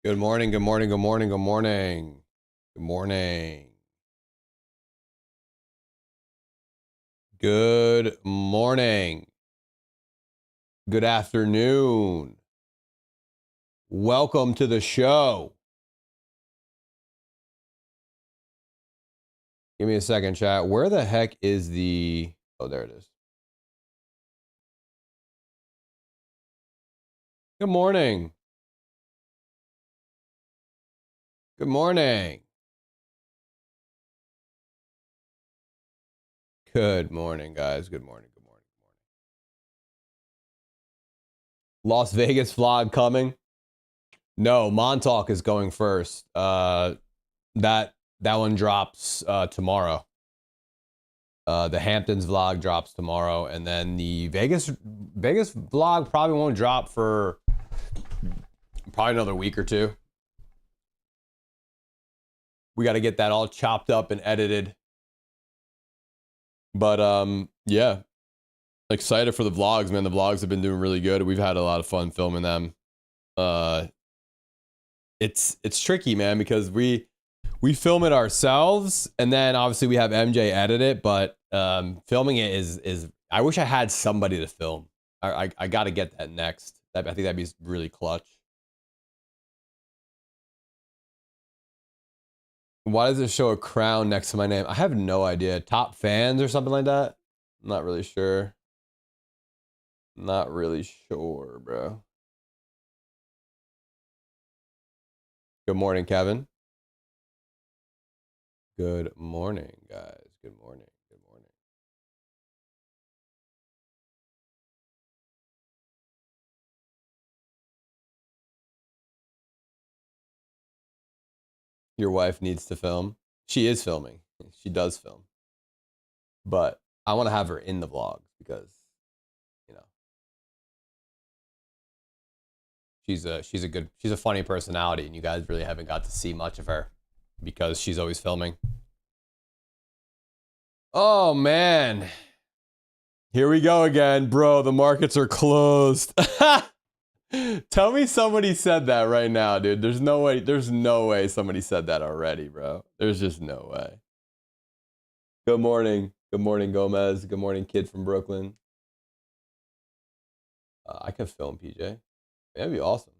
Good morning, good morning, good morning, good morning. Good morning. Good morning. Good afternoon. Welcome to the show. Give me a second, chat. Where the heck is the... Oh, there it is. Good morning. Good morning. Good morning, guys. Good morning, good morning, good morning. Las Vegas vlog coming? No, Montauk is going first. That one drops tomorrow. The Hamptons vlog drops tomorrow, and then the Vegas vlog probably won't drop for probably another week or two. We got to get that all chopped up and edited. But yeah, excited for the vlogs, man. The vlogs have been doing really good. We've had a lot of fun filming them. It's tricky, man, because we film it ourselves, and then obviously we have MJ edit it. But filming it is I wish I had somebody to film. I got to get that next. I think that'd be really clutch. Why does it show a crown next to my name? I have no idea. Top fans or something like that? I'm not really sure. Not really sure, bro. Good morning, Kevin. Good morning, guys. Good morning. Good morning. Your wife needs to film. She is filming. She does film. But I want to have her in the vlog because, you know, she's a funny personality, and you guys really haven't got to see much of her because she's always filming. Oh man. Here we go again, bro. The markets are closed. Tell me somebody said that right now, dude. There's no way somebody said that already, bro. There's just no way. Good morning. Good morning, Gomez. Good morning, kid from Brooklyn. I can film PJ. That'd be awesome.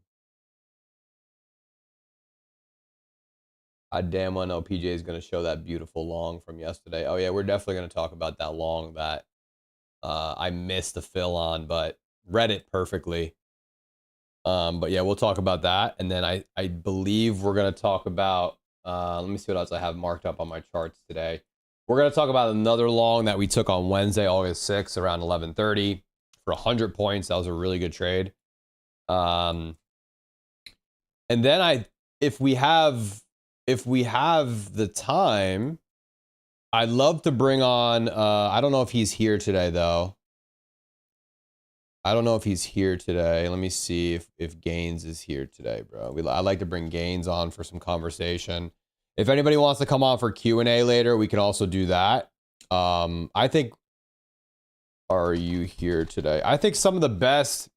I damn well know PJ is going to show that beautiful long from yesterday. Oh, yeah, we're definitely going to talk about that long that I missed the fill on, but read it perfectly. But yeah, we'll talk about that. And then I believe we're going to talk about, let me see what else I have marked up on my charts today. We're going to talk about another long that we took on Wednesday, August 6th, around 11:30 for 100 points. That was a really good trade. And then if we have the time, I'd love to bring on, I don't know if he's here today though. I don't know if he's here today. Let me see if Gaines is here today, bro. I'd like to bring Gaines on for some conversation. If anybody wants to come on for Q&A later, we can also do that. I think, are you here today? I think some of the best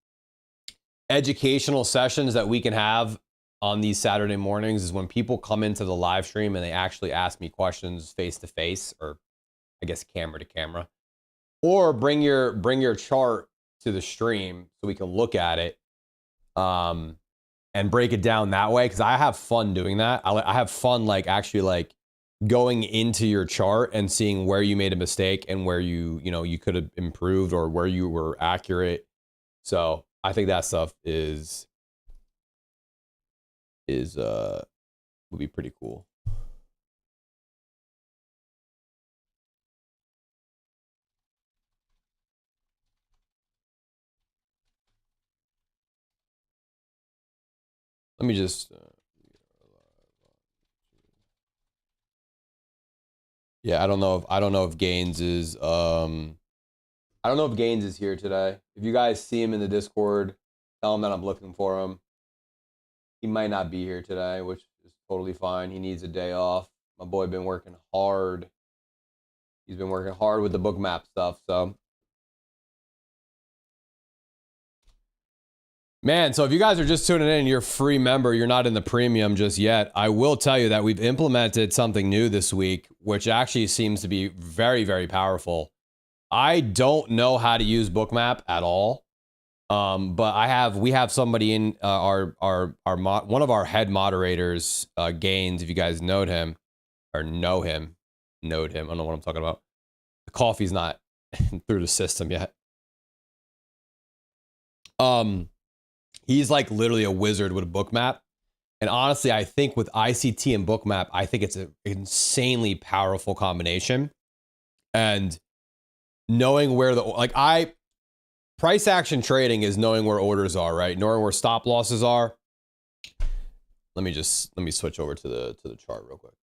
educational sessions that we can have on these Saturday mornings is when people come into the live stream and they actually ask me questions face to face, or I guess camera to camera, or bring your chart to the stream so we can look at it and break it down that way, because I have fun doing that. I have fun like actually like going into your chart and seeing where you made a mistake and where you could have improved or where you were accurate. So I think that stuff would be pretty cool. Let me just yeah, I don't know if Gaines is I don't know if Gaines is here today. If you guys see him in the Discord, tell him that I'm looking for him. He might not be here today, which is totally fine. He needs a day off. My boy been working hard. He's been working hard with the Bookmap stuff, so Man, so if you guys are just tuning in, you're a free member, you're not in the premium just yet, I will tell you that we've implemented something new this week, which actually seems to be very, very powerful. I don't know how to use Bookmap at all, but we have somebody in one of our head moderators, Gaines, if you guys know him, I don't know what I'm talking about. The coffee's not through the system yet. He's like literally a wizard with a Bookmap. And honestly, I think with ICT and Bookmap, I think it's an insanely powerful combination. And knowing where price action trading is knowing where orders are, right? Knowing where stop losses are. Let me switch over to the chart real quick.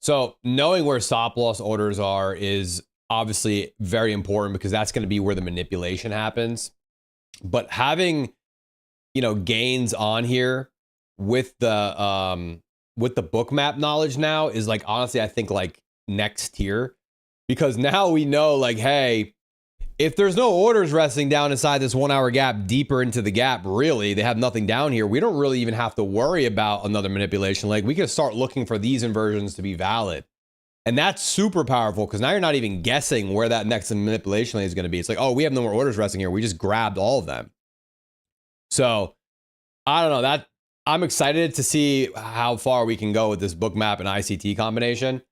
So knowing where stop loss orders are is obviously very important because that's going to be where the manipulation happens. But having, gains on here with the Bookmap knowledge now is like, honestly, I think like next tier, because now we know like, hey, if there's no orders resting down inside this 1 hour gap deeper into the gap, really, they have nothing down here. We don't really even have to worry about another manipulation. Like we can start looking for these inversions to be valid. And that's super powerful because now you're not even guessing where that next manipulation is going to be. It's like, oh, we have no more orders resting here. We just grabbed all of them. So I don't know, I'm excited to see how far we can go with this Bookmap and ICT combination.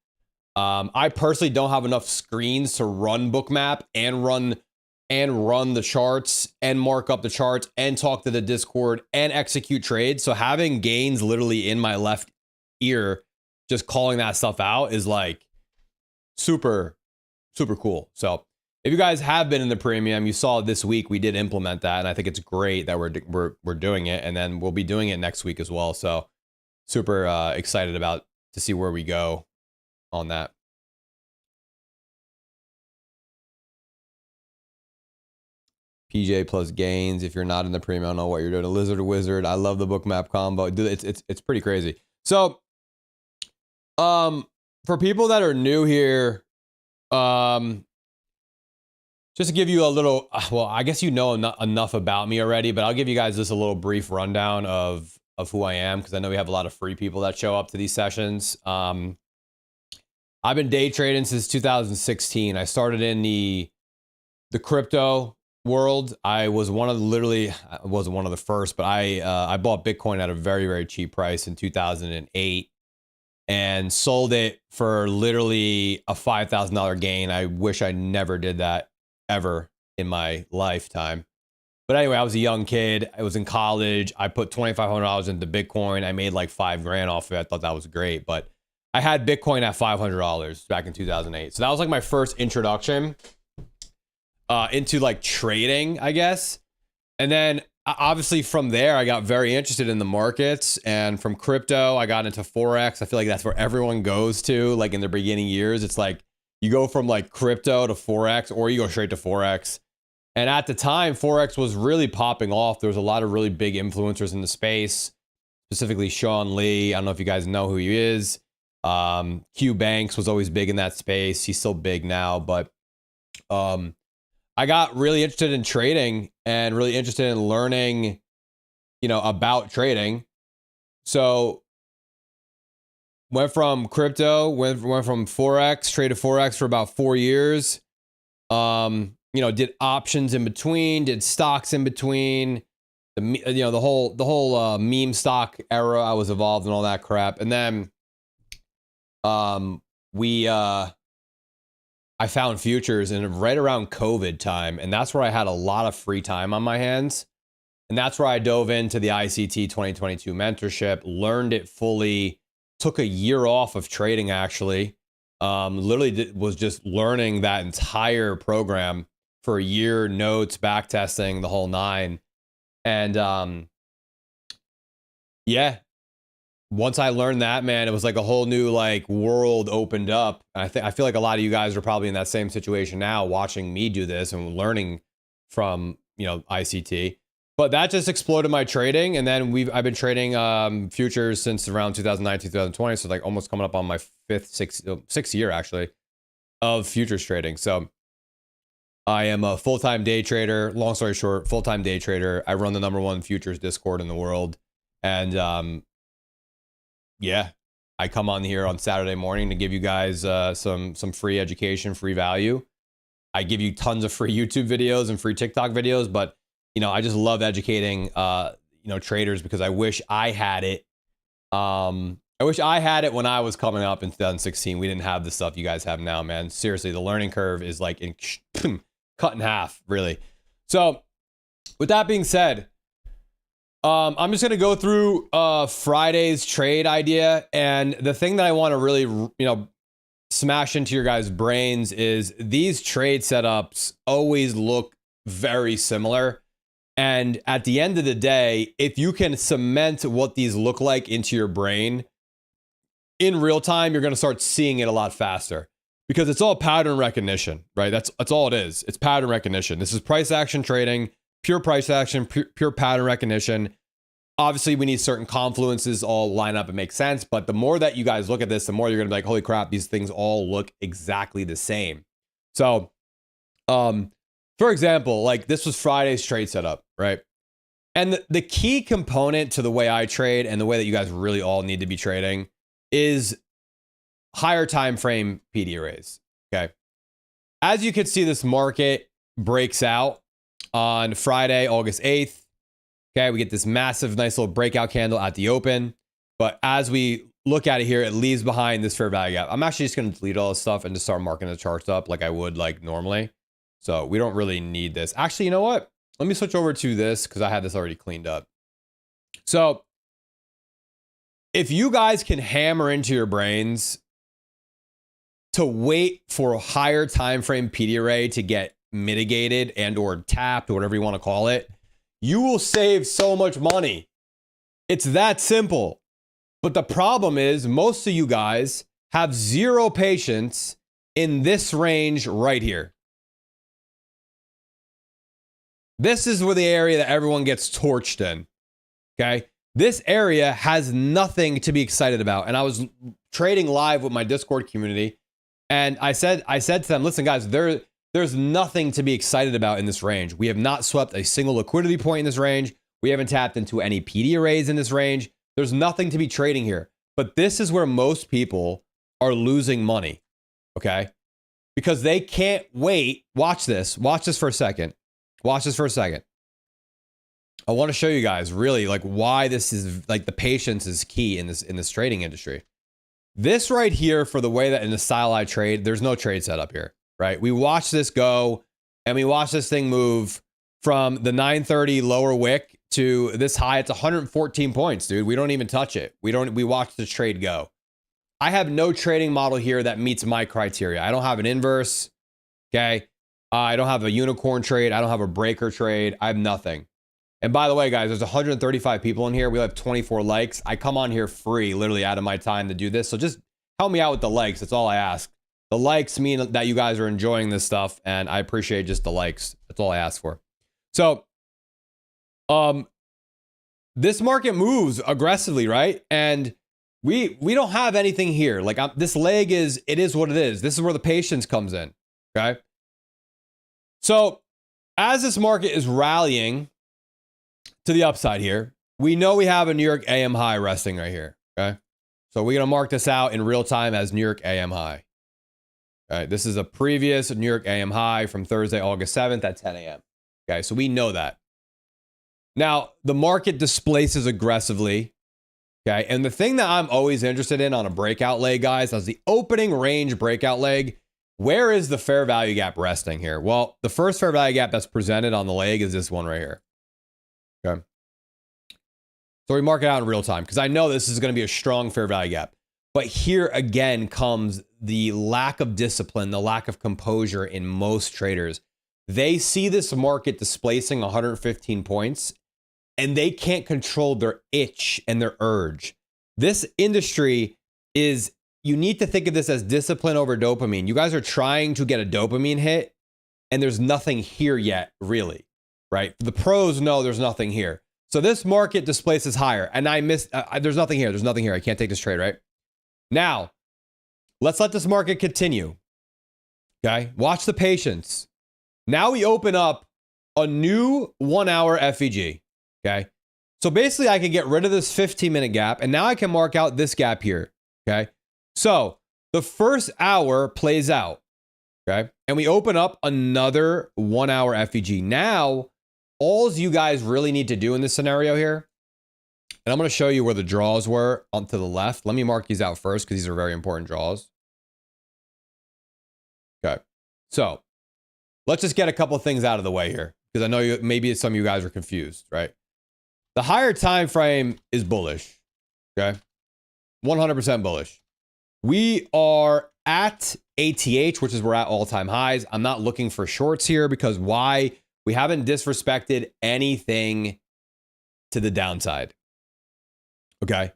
I personally don't have enough screens to run Bookmap and run the charts and mark up the charts and talk to the Discord and execute trades. So having Gains literally in my left ear, just calling that stuff out is like super, super cool. So if you guys have been in the premium, you saw this week we did implement that, and I think it's great that we're doing it, and then we'll be doing it next week as well. So super excited to see where we go on that. PJ plus Gains. If you're not in the premium, I don't know what you're doing. A lizard or wizard. I love the Bookmap combo. Dude, it's pretty crazy. So, for people that are new here, just to give you a little, well, I guess enough about me already, but I'll give you guys just a little brief rundown of who I am, because I know we have a lot of free people that show up to these sessions. I've been day trading since 2016. I started in the crypto world. I wasn't one of the first, but I bought Bitcoin at a very, very cheap price in 2008 and sold it for literally a $5,000 gain. I wish I never did that ever in my lifetime. But anyway, I was a young kid. I was in college. I put $2,500 into Bitcoin. I made like $5,000 off of it. I thought that was great. But I had Bitcoin at $500 back in 2008. So that was like my first introduction into like trading, I guess. And then obviously from there, I got very interested in the markets, and from crypto, I got into Forex. I feel like that's where everyone goes to, like in their beginning years. It's like you go from like crypto to Forex, or you go straight to Forex. And at the time, Forex was really popping off. There was a lot of really big influencers in the space, specifically Sean Lee. I don't know if you guys know who he is. Q Banks was always big in that space. He's still big now, but I got really interested in trading and really interested in learning, about trading. So went from crypto, went from Forex, traded Forex for about 4 years. Did options in between, did stocks in between, the whole meme stock era. I was involved in all that crap. And then I found futures and right around COVID time, and that's where I had a lot of free time on my hands. And that's where I dove into the ICT 2022 mentorship, learned it fully, took a year off of trading actually. Literally was just learning that entire program for a year, notes, back testing, the whole nine. And yeah, once I learned that, man, it was like a whole new like world opened up. And I feel like a lot of you guys are probably in that same situation now, watching me do this and learning from, ICT. But that just exploded my trading. And then I've been trading futures since around 2009, 2020. So like almost coming up on my sixth year actually of futures trading. So I am a full-time day trader. Long story short, full-time day trader. I run the #1 futures Discord in the world. And yeah, I come on here on Saturday morning to give you guys some free education, free value. I give you tons of free YouTube videos and free TikTok videos, but you know, I just love educating you know, traders because I wish I had it. I wish I had it when I was coming up in 2016. We didn't have the stuff you guys have now, man. Seriously, the learning curve is like cut in half, really. So with that being said, I'm just going to go through Friday's trade idea. And the thing that I want to really, you know, smash into your guys' brains is these trade setups always look very similar. And at the end of the day, if you can cement what these look like into your brain in real time, you're going to start seeing it a lot faster because it's all pattern recognition, right? That's all it is. It's pattern recognition. This is price action trading, pure price action, pure pattern recognition. Obviously, we need certain confluences all line up and make sense. But the more that you guys look at this, the more you're going to be like, holy crap, these things all look exactly the same. So, for example, like this was Friday's trade setup, right? And the key component to the way I trade and the way that you guys really all need to be trading is higher time frame PD arrays. Okay. As you can see, this market breaks out on Friday, August 8th. Okay, we get this massive, nice little breakout candle at the open. But as we look at it here, it leaves behind this fair value gap. I'm actually just going to delete all this stuff and just start marking the charts up like I would like normally. So we don't really need this. Actually, you know what? Let me switch over to this because I had this already cleaned up. So if you guys can hammer into your brains to wait for a higher time frame PD array to get mitigated and or tapped or whatever you want to call it, you will save so much money. It's that simple. But the problem is most of you guys have zero patience in this range right here. This is where the area that everyone gets torched in. Okay. This area has nothing to be excited about. And I was trading live with my Discord community. And I said to them, listen, guys, there's nothing to be excited about in this range. We have not swept a single liquidity point in this range. We haven't tapped into any PD arrays in this range. There's nothing to be trading here. But this is where most people are losing money. Okay. Because they can't wait. Watch this. Watch this for a second. Watch this for a second. I want to show you guys really like why this is like the patience is key in this trading industry. This right here, for the way that in the style I trade, there's no trade setup here, right? We watch this go and we watch this thing move from the 930 lower wick to this high. It's 114 points, dude. We don't even touch it. We watch the trade go. I have no trading model here that meets my criteria. I don't have an inverse. Okay. I don't have a unicorn trade. I don't have a breaker trade. I have nothing. And by the way, guys, there's 135 people in here. We have 24 likes. I come on here free, literally out of my time to do this. So just help me out with the likes. That's all I ask. The likes mean that you guys are enjoying this stuff, and I appreciate just the likes. That's all I ask for. So, this market moves aggressively, right? And we don't have anything here. Like this leg it is what it is. This is where the patience comes in. Okay. So as this market is rallying to the upside here, we know we have a New York AM high resting right here. Okay. So we're going to mark this out in real time as New York AM high. All right. This is a previous New York AM high from Thursday, August 7th at 10 a.m. Okay. So we know that. Now the market displaces aggressively. Okay. And the thing that I'm always interested in on a breakout leg, guys, is the opening range breakout leg. Where is the fair value gap resting here? Well, the first fair value gap that's presented on the leg is this one right here. Okay. So we mark it out in real time because I know this is going to be a strong fair value gap. But here again comes the lack of discipline, the lack of composure in most traders. They see this market displacing 115 points and they can't control their itch and their urge. This industry is, you need to think of this as discipline over dopamine. You guys are trying to get a dopamine hit and there's nothing here yet, really, right? The pros know there's nothing here. So this market displaces higher and I missed, there's nothing here. There's nothing here. I can't take this trade, right? Now, let's let this market continue. Okay. Watch the patience. Now we open up a new 1 hour FEG. Okay. So basically I can get rid of this 15-minute gap, and now I can mark out this gap here. Okay. So the first hour plays out. Okay. And we open up another 1 hour FEG. Now, all you guys really need to do in this scenario here, and I'm going to show you where the draws were on to the left. Let me mark these out first because these are very important draws. Okay. So let's just get a couple things out of the way here, because I know maybe some of you guys are confused, right? The higher time frame is bullish. Okay. 100% bullish. We are at ATH, which is we're at all-time highs. I'm not looking for shorts here because why? We haven't disrespected anything to the downside. Okay.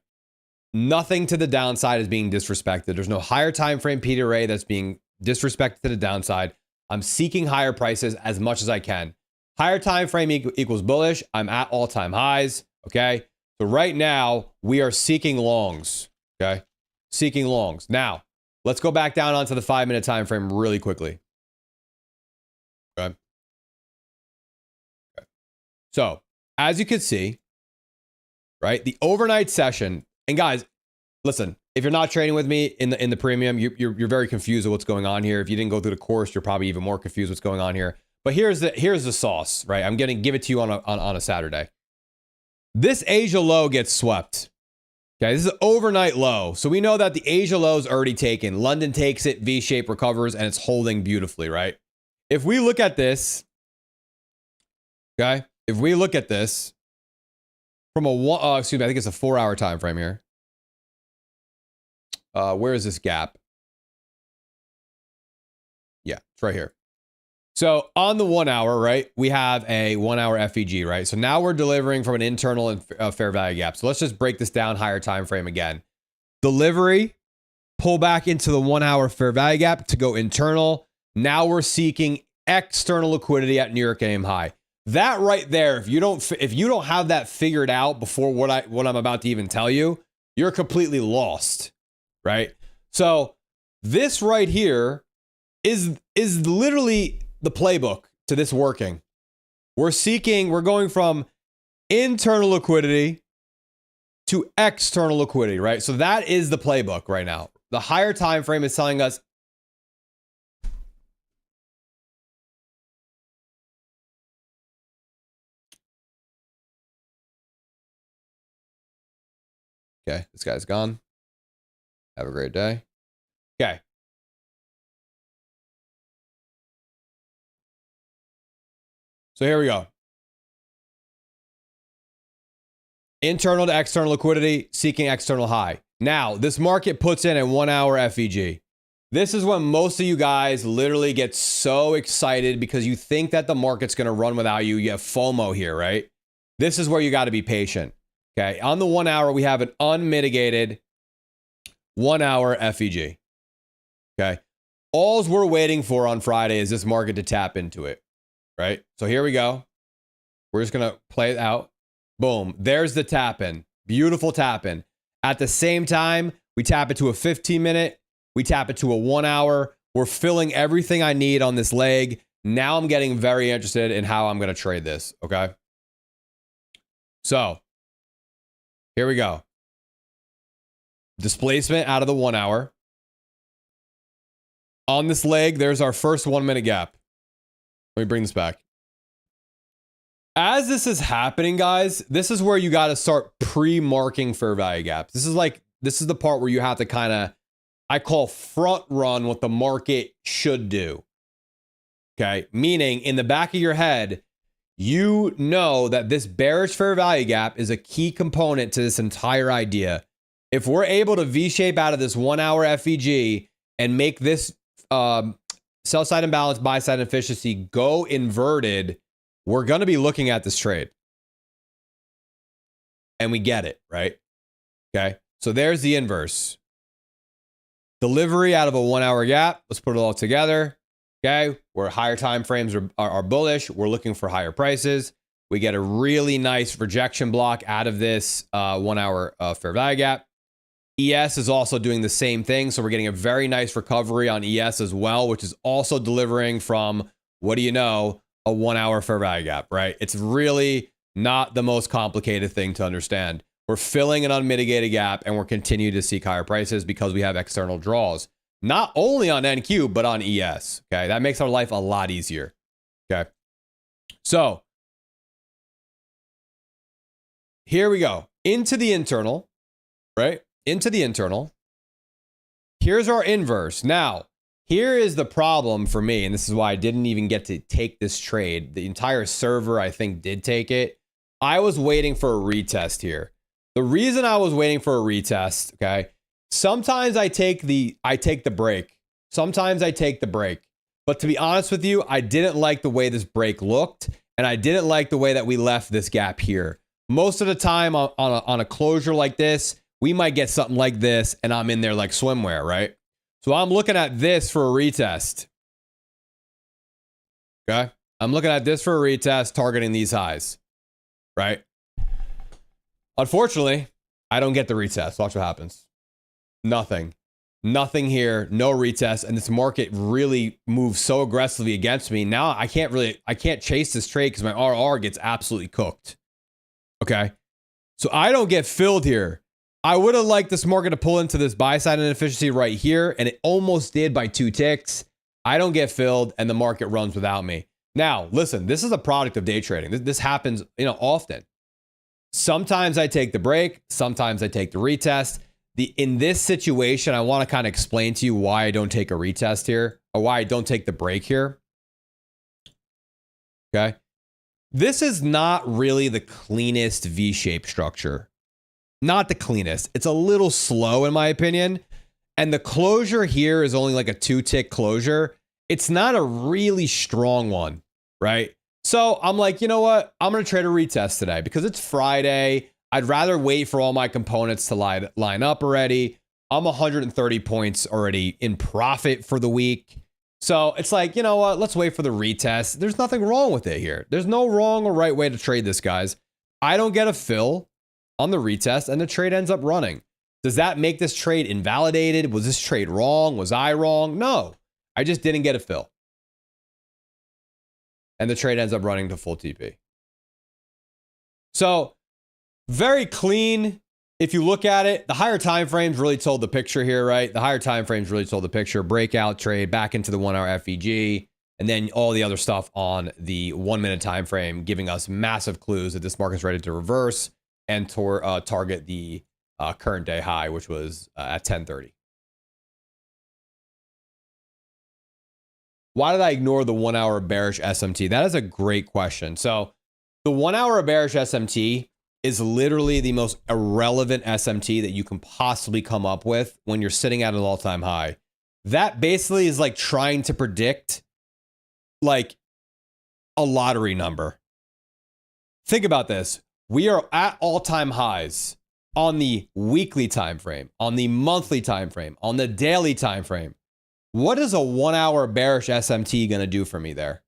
Nothing to the downside is being disrespected. There's no higher time frame P to array that's being disrespected to the downside. I'm seeking higher prices as much as I can. Higher time frame equals bullish. I'm at all-time highs. Okay. So right now we are seeking longs. Okay. Seeking longs. Now, let's go back down onto the 5-minute time frame really quickly. Okay. So, as you can see, right, the overnight session, and guys, listen, if you're not trading with me in the premium, you're very confused with what's going on here. If you didn't go through the course, you're probably even more confused what's going on here. But here's the sauce, right? I'm going to give it to you on a Saturday. This Asia low gets swept. Okay, this is an overnight low. So we know that the Asia low is already taken. London takes it, V-shape recovers, and it's holding beautifully, right? If we look at this, okay, if we look at this from a excuse me, I think it's a 4-hour time frame here. Where is this gap? Yeah, it's right here. So on the 1 hour, right, we have a 1 hour FEG, right? So now we're delivering from an internal and fair value gap. So let's just break this down higher time frame again. Delivery, pull back into the 1 hour fair value gap to go internal. Now we're seeking external liquidity at New York AIM high. That right there, if you don't have that figured out before what I'm about to even tell you, you're completely lost, right? So this right here is literally the playbook to this working. We're going from internal liquidity to external liquidity, right? So that is the playbook right now. The higher time frame is telling us okay, this guy's gone. Have a great day. Okay. So here we go. Internal to external liquidity, seeking external high. Now, this market puts in a 1 hour FEG. This is when most of you guys literally get so excited because you think that the market's going to run without you. You have FOMO here, right? This is where you got to be patient. Okay. On the 1 hour, we have an unmitigated 1 hour FEG. Okay. All we're waiting for on Friday is this market to tap into it. Right? So here we go. We're just going to play it out. Boom. There's the tap in. Beautiful tap in. At the same time, we tap it to a 15-minute. We tap it to a 1 hour. We're filling everything I need on this leg. Now I'm getting very interested in how I'm going to trade this. Okay. So here we go. Displacement out of the 1 hour. On this leg, there's our first 1 minute gap. Let me bring this back. As this is happening, guys, this is where you got to start pre-marking fair value gaps. This is the part where you have to kind of, I call front run what the market should do. Okay. Meaning in the back of your head, you know that this bearish fair value gap is a key component to this entire idea. If we're able to V-shape out of this 1 hour FEG and make this, sell side imbalance, buy side efficiency go inverted, we're going to be looking at this trade. And we get it, right? Okay. So there's the inverse. Delivery out of a 1 hour gap. Let's put it all together. Okay. Where higher time frames are bullish. We're looking for higher prices. We get a really nice rejection block out of this 1 hour fair value gap. ES is also doing the same thing. So we're getting a very nice recovery on ES as well, which is also delivering from what do you know? A 1 hour fair value gap, right? It's really not the most complicated thing to understand. We're filling an unmitigated gap and we're continuing to seek higher prices because we have external draws, not only on NQ, but on ES. Okay. That makes our life a lot easier. Okay. So here we go into the internal, right? Into the internal. Here's our inverse. Now, here is the problem for me, and this is why I didn't even get to take this trade. The entire server, I think, did take it. I was waiting for a retest here. The reason I was waiting for a retest, okay, sometimes I take the break. Sometimes I take the break. But to be honest with you, I didn't like the way this break looked, and I didn't like the way that we left this gap here. Most of the time on a closure like this, we might get something like this, and I'm in there like swimwear, right? So I'm looking at this for a retest. Okay? I'm looking at this for a retest, targeting these highs, right? Unfortunately, I don't get the retest. Watch what happens. Nothing. Nothing here. No retest. And this market really moves so aggressively against me. Now I can't chase this trade because my RR gets absolutely cooked. Okay? So I don't get filled here. I would have liked this market to pull into this buy side inefficiency right here, and it almost did by 2 ticks. I don't get filled, and the market runs without me. Now, listen, this is a product of day trading. This happens, often. Sometimes I take the break. Sometimes I take the retest. In this situation, I want to kind of explain to you why I don't take a retest here, or why I don't take the break here. Okay. This is not really the cleanest V-shaped structure. Not the cleanest. It's a little slow in my opinion. And the closure here is only like a 2-tick closure. It's not a really strong one, right? So I'm like, you know what? I'm going to trade a retest today because it's Friday. I'd rather wait for all my components to line up already. I'm 130 points already in profit for the week. So it's like, you know what? Let's wait for the retest. There's nothing wrong with it here. There's no wrong or right way to trade this, guys. I don't get a fill on the retest and the trade ends up running. Does that make this trade invalidated? Was this trade wrong? Was I wrong? No, I just didn't get a fill. And the trade ends up running to full TP. So very clean. If you look at it, the higher time frames really told the picture here, right? The higher time frames really told the picture. Breakout trade back into the 1 hour FEG, and then all the other stuff on the 1 minute time frame, giving us massive clues that this market's ready to reverse and target the current day high, which was at 10:30. Why did I ignore the 1 hour bearish SMT? That is a great question. So the 1 hour bearish SMT is literally the most irrelevant SMT that you can possibly come up with when you're sitting at an all-time high. That basically is like trying to predict like a lottery number. Think about this. We are at all-time highs on the weekly time frame, on the monthly time frame, on the daily time frame. What is a 1 hour bearish SMT going to do for me there?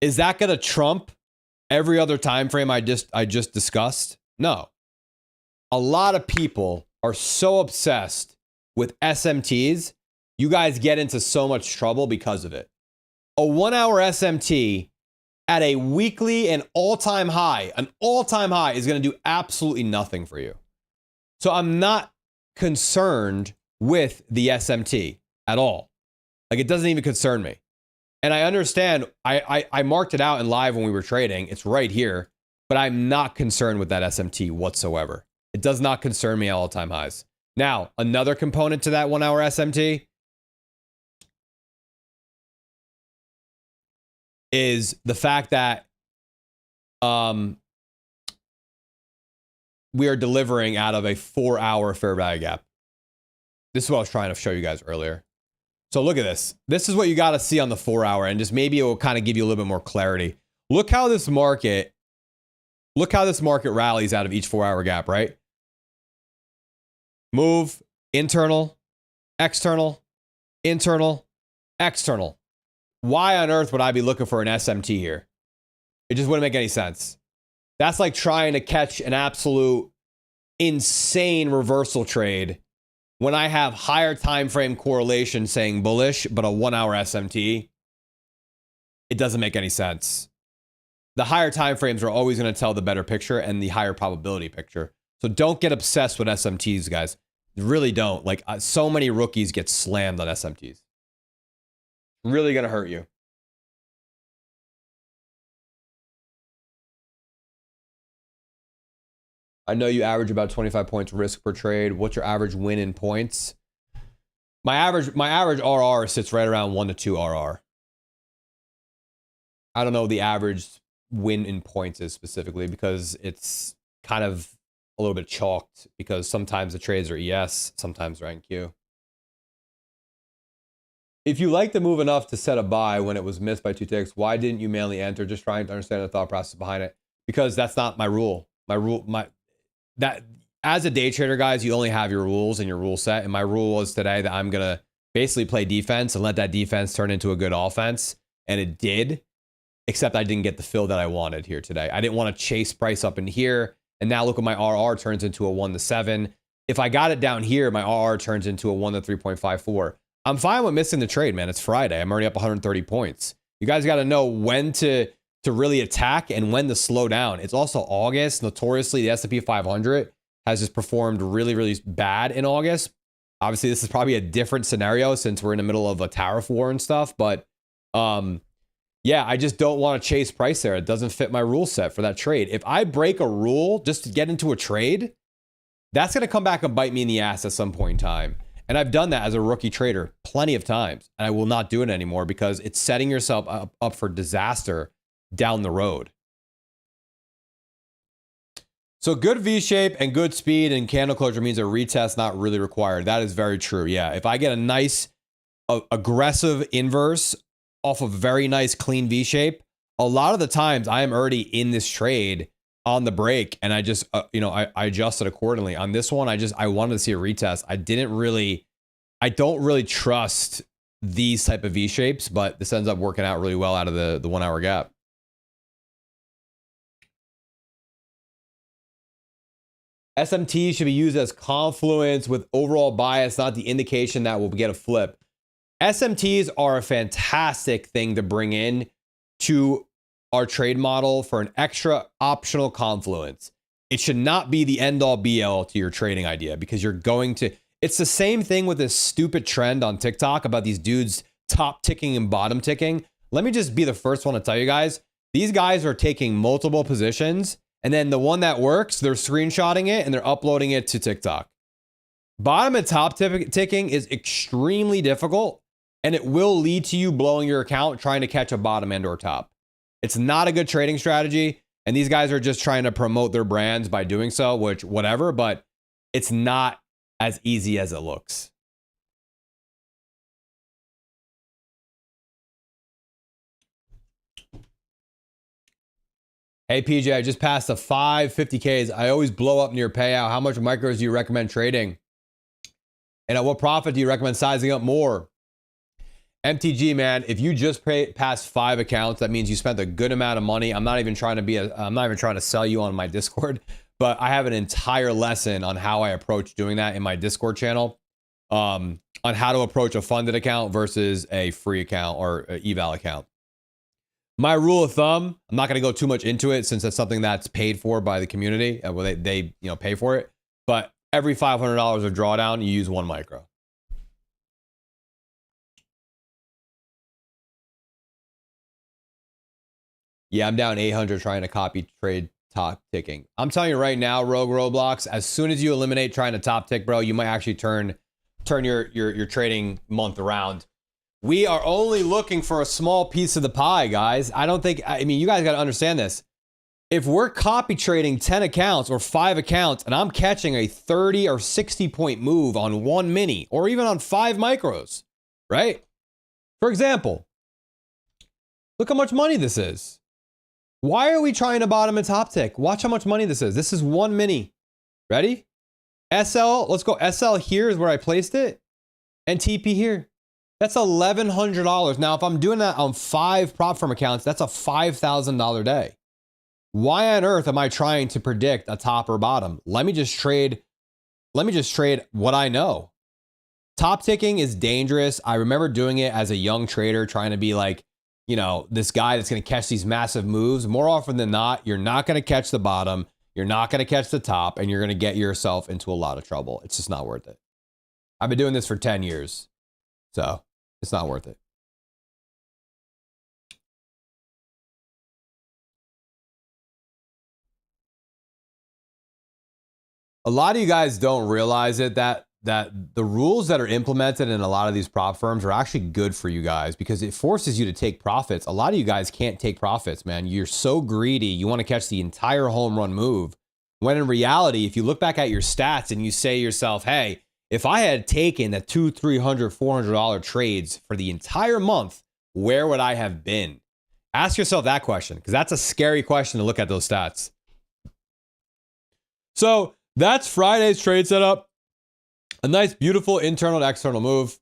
Is that going to trump every other time frame I just discussed? No. A lot of people are so obsessed with SMTs, you guys get into so much trouble because of it. A 1 hour SMT at a weekly and all-time high, an all-time high is going to do absolutely nothing for you. So I'm not concerned with the SMT at all. Like, it doesn't even concern me. And I understand, I marked it out in live when we were trading. It's right here, but I'm not concerned with that SMT whatsoever. It does not concern me at all-time highs. Now, another component to that 1 hour SMT is the fact that we are delivering out of a 4 hour fair value gap. This is what I was trying to show you guys earlier. So look at this. This is what you got to see on the 4 hour, and just maybe it will kind of give you a little bit more clarity. Look how this market rallies out of each 4 hour gap, right? Move, internal, external, internal, external. Why on earth would I be looking for an SMT here? It just wouldn't make any sense. That's like trying to catch an absolute insane reversal trade when I have higher time frame correlation saying bullish, but a 1 hour SMT. it doesn't make any sense. The higher time frames are always going to tell the better picture and the higher probability picture. So don't get obsessed with SMTs, guys. Really don't. Like, so many rookies get slammed on SMTs. Really going to hurt you. I know you average about 25 points risk per trade. What's your average win in points? My average RR sits right around 1 to 2 RR. I don't know the average win in points is specifically because it's kind of a little bit chalked because sometimes the trades are ES, sometimes they're NQ. If you like the move enough to set a buy when it was missed by 2 ticks, why didn't you manually enter? Just trying to understand the thought process behind it. Because that's not my rule. That as a day trader, guys, you only have your rules and your rule set. And my rule was today that I'm gonna basically play defense and let that defense turn into a good offense. And it did, except I didn't get the fill that I wanted here today. I didn't want to chase price up in here. And now look at my RR turns into a 1 to 7. If I got it down here, my RR turns into a 1 to 3.54. I'm fine with missing the trade, man. It's Friday. I'm already up 130 points. You guys got to know when to really attack and when to slow down. It's also August. Notoriously, the S&P 500 has just performed really, really bad in August. Obviously, this is probably a different scenario since we're in the middle of a tariff war and stuff. But yeah, I just don't want to chase price there. It doesn't fit my rule set for that trade. If I break a rule just to get into a trade, that's going to come back and bite me in the ass at some point in time. And I've done that as a rookie trader plenty of times. And I will not do it anymore because it's setting yourself up for disaster down the road. So good V shape and good speed and candle closure means a retest not really required. That is very true. Yeah, if I get a nice aggressive inverse off of very nice clean V shape, a lot of the times I am already in this trade on the break and I just I adjusted accordingly. On this one, I wanted to see a retest. I don't really trust these type of V shapes, but this ends up working out really well out of the 1 hour gap. SMT should be used as confluence with overall bias, not the indication that we'll get a flip. SMTs are a fantastic thing to bring in to our trade model for an extra optional confluence. It should not be the end all be all to your trading idea because you're going to, it's the same thing with this stupid trend on TikTok about these dudes top ticking and bottom ticking. Let me just be the first one to tell you guys, these guys are taking multiple positions and then the one that works, they're screenshotting it and they're uploading it to TikTok. Bottom and top ticking is extremely difficult and it will lead to you blowing your account trying to catch a bottom and or top. It's not a good trading strategy. And these guys are just trying to promote their brands by doing so, which whatever, but it's not as easy as it looks. Hey, PJ, I just passed the 550Ks. I always blow up near payout. How much micros do you recommend trading? And at what profit do you recommend sizing up more? MTG, man, if you just passed 5 accounts, that means you spent a good amount of money. I'm not even trying to sell you on my Discord, but I have an entire lesson on how I approach doing that in my Discord channel, on how to approach a funded account versus a free account or an eval account. My rule of thumb, I'm not going to go too much into it since that's something that's paid for by the community. Well, they pay for it, but every $500 of drawdown, you use 1 micro. Yeah, I'm down 800 trying to copy trade top ticking. I'm telling you right now, Rogue Roblox, as soon as you eliminate trying to top tick, bro, you might actually turn your trading month around. We are only looking for a small piece of the pie, guys. I mean, you guys got to understand this. If we're copy trading 10 accounts or 5 accounts and I'm catching a 30 or 60 point move on 1 mini or even on 5 micros, right? For example, look how much money this is. Why are we trying to bottom and top tick? Watch how much money this is. This is 1 mini. Ready? SL, let's go. SL here is where I placed it. And TP here. That's $1,100. Now, if I'm doing that on 5 prop firm accounts, that's a $5,000 day. Why on earth am I trying to predict a top or bottom? Let me just trade what I know. Top ticking is dangerous. I remember doing it as a young trader, trying to be like you know, this guy that's going to catch these massive moves. More often than not, you're not going to catch the bottom. You're not going to catch the top, and you're going to get yourself into a lot of trouble. It's just not worth it. I've been doing this for 10 years, so it's not worth it. A lot of you guys don't realize it, that the rules that are implemented in a lot of these prop firms are actually good for you guys because it forces you to take profits. A lot of you guys can't take profits, man. You're so greedy. You want to catch the entire home run move. When in reality, if you look back at your stats and you say to yourself, hey, if I had taken the $200, $300, $400 trades for the entire month, where would I have been? Ask yourself that question, because that's a scary question to look at those stats. So that's Friday's trade setup. A nice, beautiful internal and external move.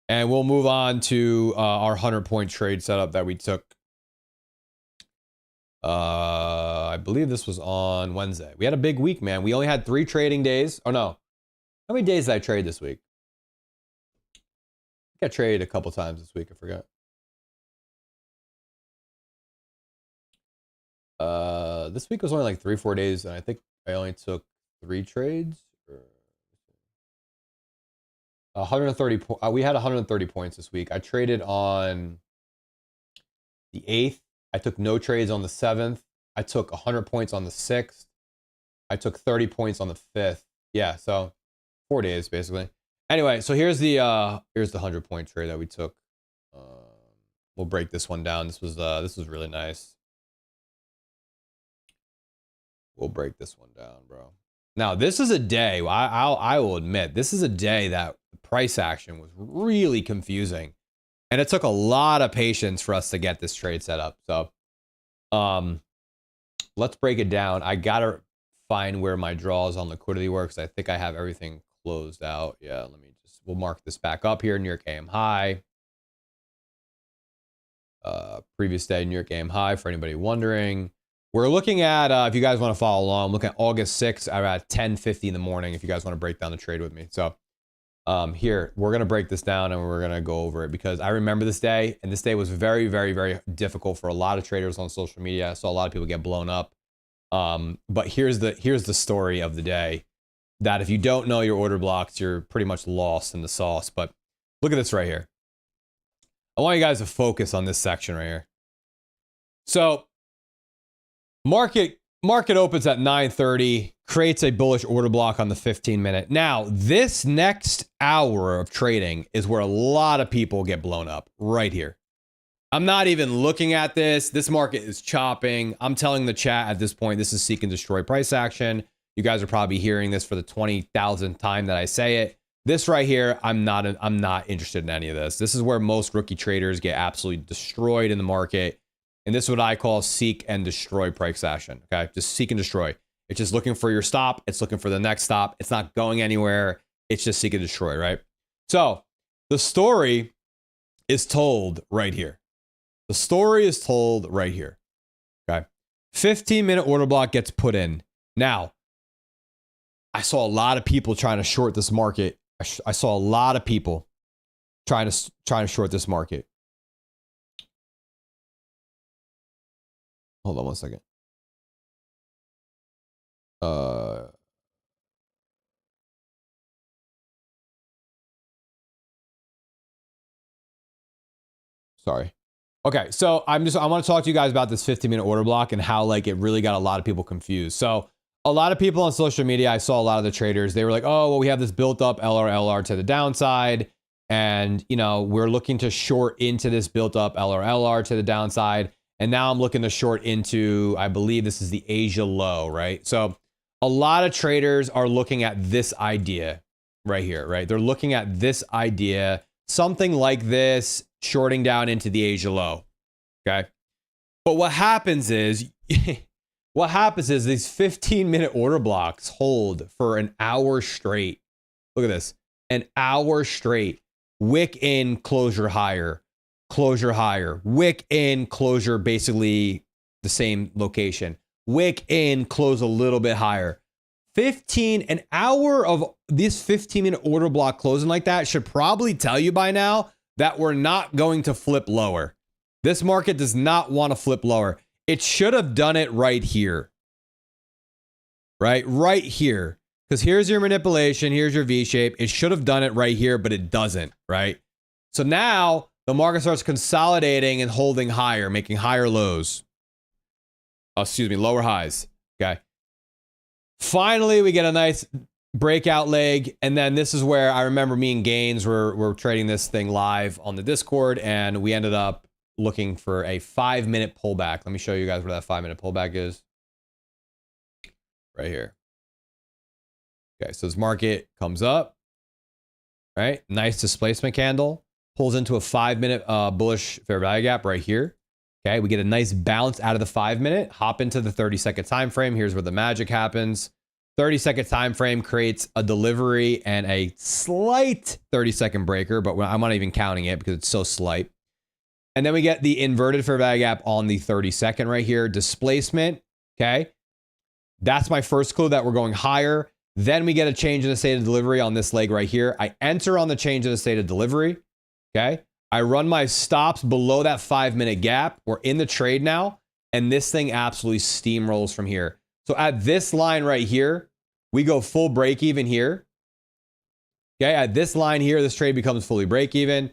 And we'll move on to our 100-point trade setup that we took. I believe this was on Wednesday. We had a big week, man. We only had 3 trading days. Oh, no. How many days did I trade this week? I think I traded a couple times this week. I forgot. This week was only like 3-4 days, and I think I only took 3 trades. 130. We had 130 points this week. I traded on the 8th. I took no trades on the 7th. I took 100 points on the 6th. I took 30 points on the 5th. Yeah, so 4 days basically. Anyway, so here's the 100-point trade that we took. We'll break this one down. This was really nice. We'll break this one down, bro. Now, this is a day, I will admit, this is a day that price action was really confusing. And it took a lot of patience for us to get this trade set up. So let's break it down. I got to find where my draws on liquidity were, because I think I have everything closed out. Yeah, we'll mark this back up here. New York AM high. Previous day, New York AM high, for anybody wondering. We're looking at, if you guys want to follow along, I'm looking at August 6th at 10:50 in the morning, if you guys want to break down the trade with me. So here, we're going to break this down and we're going to go over it, because I remember this day, and this day was very, very, very difficult for a lot of traders on social media. I saw a lot of people get blown up. But here's the story of the day, that if you don't know your order blocks, you're pretty much lost in the sauce. But look at this right here. I want you guys to focus on this section right here. So market opens at 9:30, creates a bullish order block on the 15-minute. Now, this next hour of trading is where a lot of people get blown up, right here. I'm not even looking at this. This market is chopping. I'm telling the chat at this point, this is seek and destroy price action. You guys are probably hearing this for the 20,000th time that I say it. This right here, I'm not interested in any of this. This is where most rookie traders get absolutely destroyed in the market. And this is what I call seek and destroy price action. Okay, just seek and destroy. It's just looking for your stop. It's looking for the next stop. It's not going anywhere. It's just seek and destroy, right? So the story is told right here. The story is told right here. Okay, 15-minute order block gets put in. Now, I saw a lot of people trying to short this market. I saw a lot of people trying to short this market. Hold on one second. Sorry. Okay, so I want to talk to you guys about this 15-minute order block and how like it really got a lot of people confused. So a lot of people on social media, I saw a lot of the traders, they were like, oh, well, we have this built up LR to the downside. And, you know, we're looking to short into this built up LR to the downside. And now I'm looking to short into, I believe this is the Asia low, right? So a lot of traders are looking at this idea right here, right? They're looking at this idea, something like this, shorting down into the Asia low, okay? But what happens is, these 15-minute order blocks hold for an hour straight. Look at this, an hour straight. Wick in, closure higher, wick in, closure basically the same location. Wick in, close a little bit higher. An hour of this 15-minute order block closing like that should probably tell you by now that we're not going to flip lower. This market does not want to flip lower. It should have done it right here. Right here. Because here's your manipulation. Here's your V shape. It should have done it right here, but it doesn't, right? So now the market starts consolidating and holding higher, making higher lows. Oh, excuse me, lower highs. Okay. Finally, we get a nice breakout leg. And then this is where I remember me and Gaines were trading this thing live on the Discord, and we ended up looking for a 5-minute pullback. Let me show you guys where that 5-minute pullback is. Right here. Okay, so this market comes up, right? Nice displacement candle, pulls into a 5-minute bullish fair value gap right here. Okay, we get a nice bounce out of the 5-minute, hop into the 30-second time frame. Here's where the magic happens. 30-second time frame creates a delivery and a slight 30-second breaker, but I'm not even counting it because it's so slight. And then we get the inverted fair value gap on the 30-second right here. Displacement, okay? That's my first clue that we're going higher. Then we get a change in the state of delivery on this leg right here. I enter on the change in the state of delivery, okay? I run my stops below that 5-minute gap. We're in the trade now, and this thing absolutely steamrolls from here. So at this line right here, we go full break even here. Okay, at this line here, this trade becomes fully break even,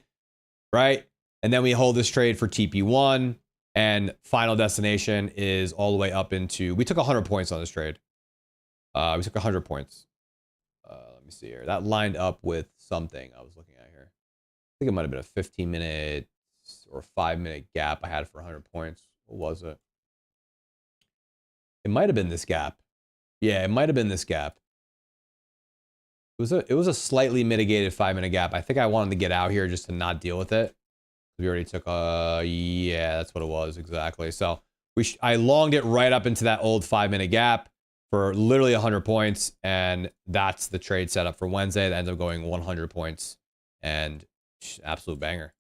right? And then we hold this trade for TP1, and final destination is all the way up into, we took 100 points on this trade. We took 100 points. Let me see here. That lined up with something I was looking at here. I think it might have been a 15-minute or 5-minute gap I had for 100 points. What was it? It might have been this gap. Yeah, it might have been this gap. It was a slightly mitigated 5-minute gap. I think I wanted to get out here just to not deal with it. We already took yeah, that's what it was exactly. So I longed it right up into that old 5-minute gap for literally 100 points, and that's the trade setup for Wednesday. That ends up going 100 points, and absolute banger.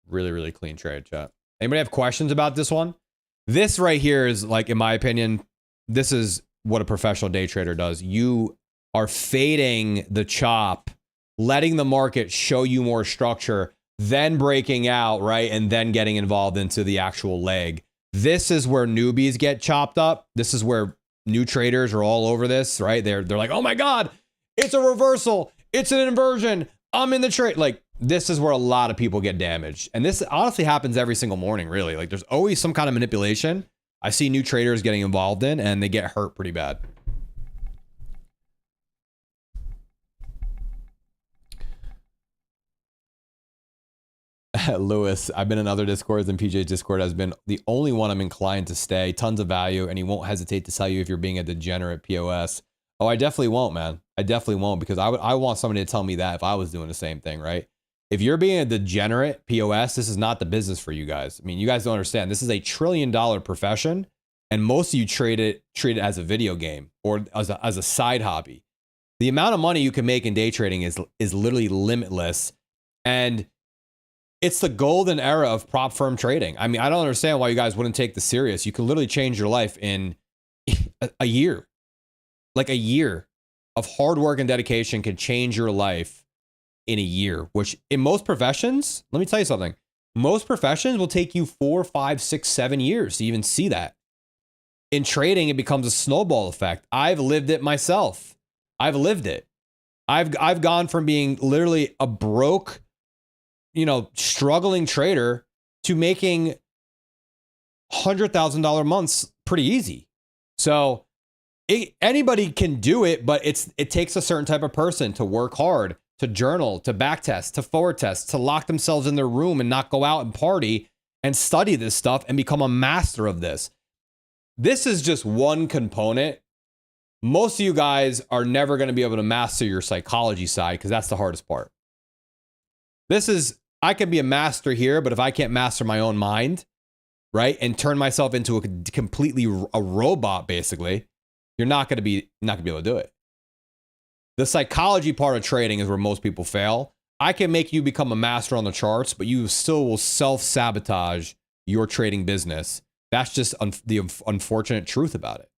Really, really clean trade, chat. Anybody have questions about this one? This right here is, like, in my opinion, this is what a professional day trader does. You are fading the chop, letting the market show you more structure, then breaking out, right? And then getting involved into the actual leg. This is where newbies get chopped up. This is where new traders are all over this, right? They're like, oh my God, it's a reversal. It's an inversion. I'm in the trade. Like, this is where a lot of people get damaged. And this honestly happens every single morning, really. Like, there's always some kind of manipulation I see new traders getting involved in, and they get hurt pretty bad. Lewis, I've been in other Discords, and PJ's Discord has been the only one I'm inclined to stay. Tons of value, and he won't hesitate to tell you if you're being a degenerate POS. Oh, I definitely won't, man. I definitely won't, because I want somebody to tell me that if I was doing the same thing, right? If you're being a degenerate POS, this is not the business for you guys. I mean, you guys don't understand. This is a $1 trillion profession, and most of you treat it as a video game or as a side hobby. The amount of money you can make in day trading is literally limitless, and it's the golden era of prop firm trading. I mean, I don't understand why you guys wouldn't take this serious. You can literally change your life in a year. Like, a year of hard work and dedication can change your life in a year, which in most professions, let me tell you something. Most professions will take you 4, 5, 6, 7 years to even see that. In trading, it becomes a snowball effect. I've lived it myself. I've lived it. I've gone from being literally a broke, struggling trader to making $100,000 months pretty easy. So anybody can do it, but it takes a certain type of person to work hard, to journal, to backtest, to forward test, to lock themselves in their room and not go out and party and study this stuff and become a master of this. This is just one component. Most of you guys are never going to be able to master your psychology side, because that's the hardest part. I could be a master here, but if I can't master my own mind, right, and turn myself into a completely a robot, basically, you're not going to be able to do it. The psychology part of trading is where most people fail. I can make you become a master on the charts, but you still will self-sabotage your trading business. That's just the unfortunate truth about it.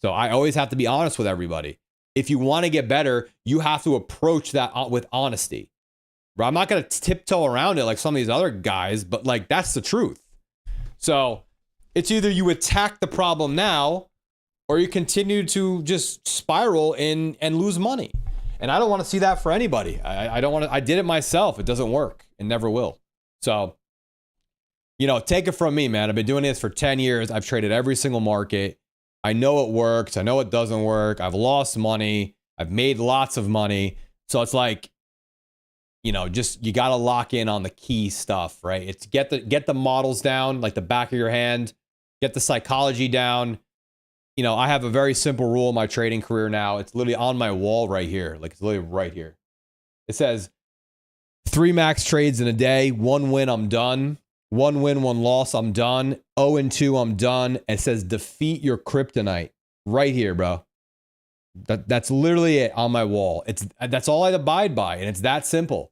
So I always have to be honest with everybody. If you want to get better, you have to approach that with honesty, I'm not going to tiptoe around it like some of these other guys, but like that's the truth. So it's either you attack the problem now or you continue to just spiral in and lose money. And I don't want to see that for anybody. I don't want to. I did it myself. It doesn't work. It never will. So, you know, take it from me, man. I've been doing this for 10 years. I've traded every single market. I know it works. I know it doesn't work. I've lost money. I've made lots of money. So it's like, you know, just you got to lock in on the key stuff, right? It's get the models down like the back of your hand, get the psychology down. You know, I have a very simple rule in my trading career now. It's literally on my wall right here. Like it's literally right here. It says 3 max trades in a day, 1 win, I'm done. 1 win, 1 loss, I'm done. 0-2, I'm done. It says defeat your kryptonite right here, bro. That's literally it on my wall. That's all I abide by, and it's that simple.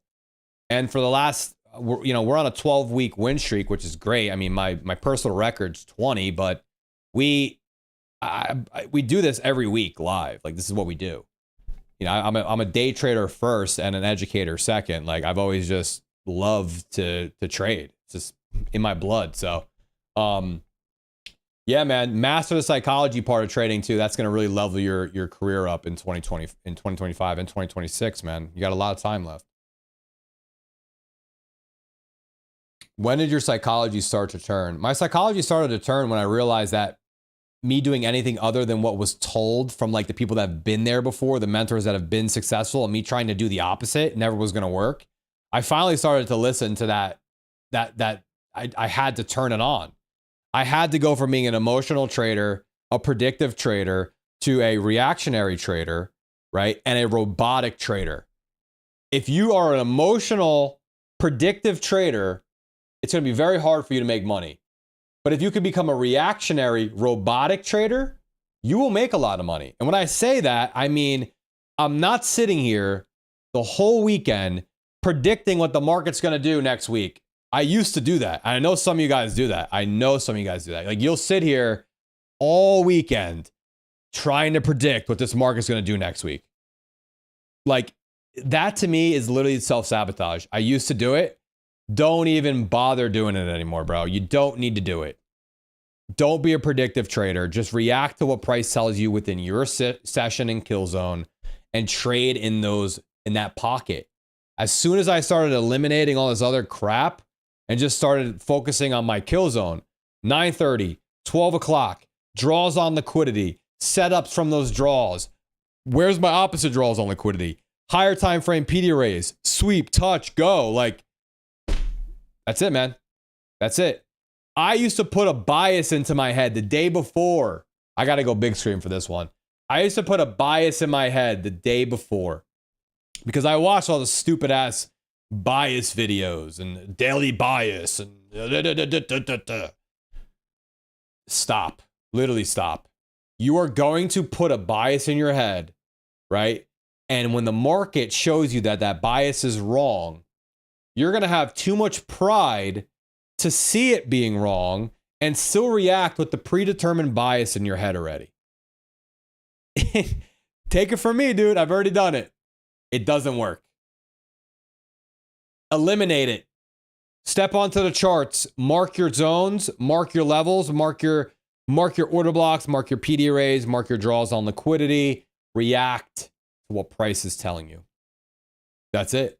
And for the last, you know, we're on a 12-week win streak, which is great. I mean, my personal record's 20, but we do this every week live. Like this is what we do. You know, I'm a day trader first and an educator second. Like I've always just loved to trade. It's just in my blood. So, yeah, man, master the psychology part of trading too. That's going to really level your career up in 2020, in 2025 and 2026, man. You got a lot of time left. When did your psychology start to turn? My psychology started to turn when I realized that me doing anything other than what was told from like the people that have been there before, the mentors that have been successful, and me trying to do the opposite never was going to work. I finally started to listen to that I had to turn it on. I had to go from being an emotional trader, a predictive trader, to a reactionary trader, right? And a robotic trader. If you are an emotional predictive trader, it's going to be very hard for you to make money. But if you could become a reactionary robotic trader, you will make a lot of money. And when I say that, I mean, I'm not sitting here the whole weekend predicting what the market's going to do next week. I used to do that. I know some of you guys do that. Like you'll sit here all weekend trying to predict what this market's going to do next week. Like that to me is literally self-sabotage. I used to do it. Don't even bother doing it anymore, bro. You don't need to do it. Don't be a predictive trader. Just react to what price tells you within your session and kill zone and trade in that pocket. As soon as I started eliminating all this other crap and just started focusing on my kill zone, 9:30, 12 o'clock, draws on liquidity, setups from those draws. Where's my opposite draws on liquidity? Higher time frame PD arrays, sweep, touch, go. Like, that's it, man. That's it. I used to put a bias into my head the day before. I got to go big screen for this one. I used to put a bias in my head the day before because I watched all the stupid ass bias videos and daily bias and stop. Literally stop. You are going to put a bias in your head, right? And when the market shows you that that bias is wrong, you're going to have too much pride to see it being wrong and still react with the predetermined bias in your head already. Take it from me, dude. I've already done it. It doesn't work. Eliminate it. Step onto the charts. Mark your zones. Mark your levels. Mark your order blocks. Mark your PD arrays. Mark your draws on liquidity. React to what price is telling you. That's it.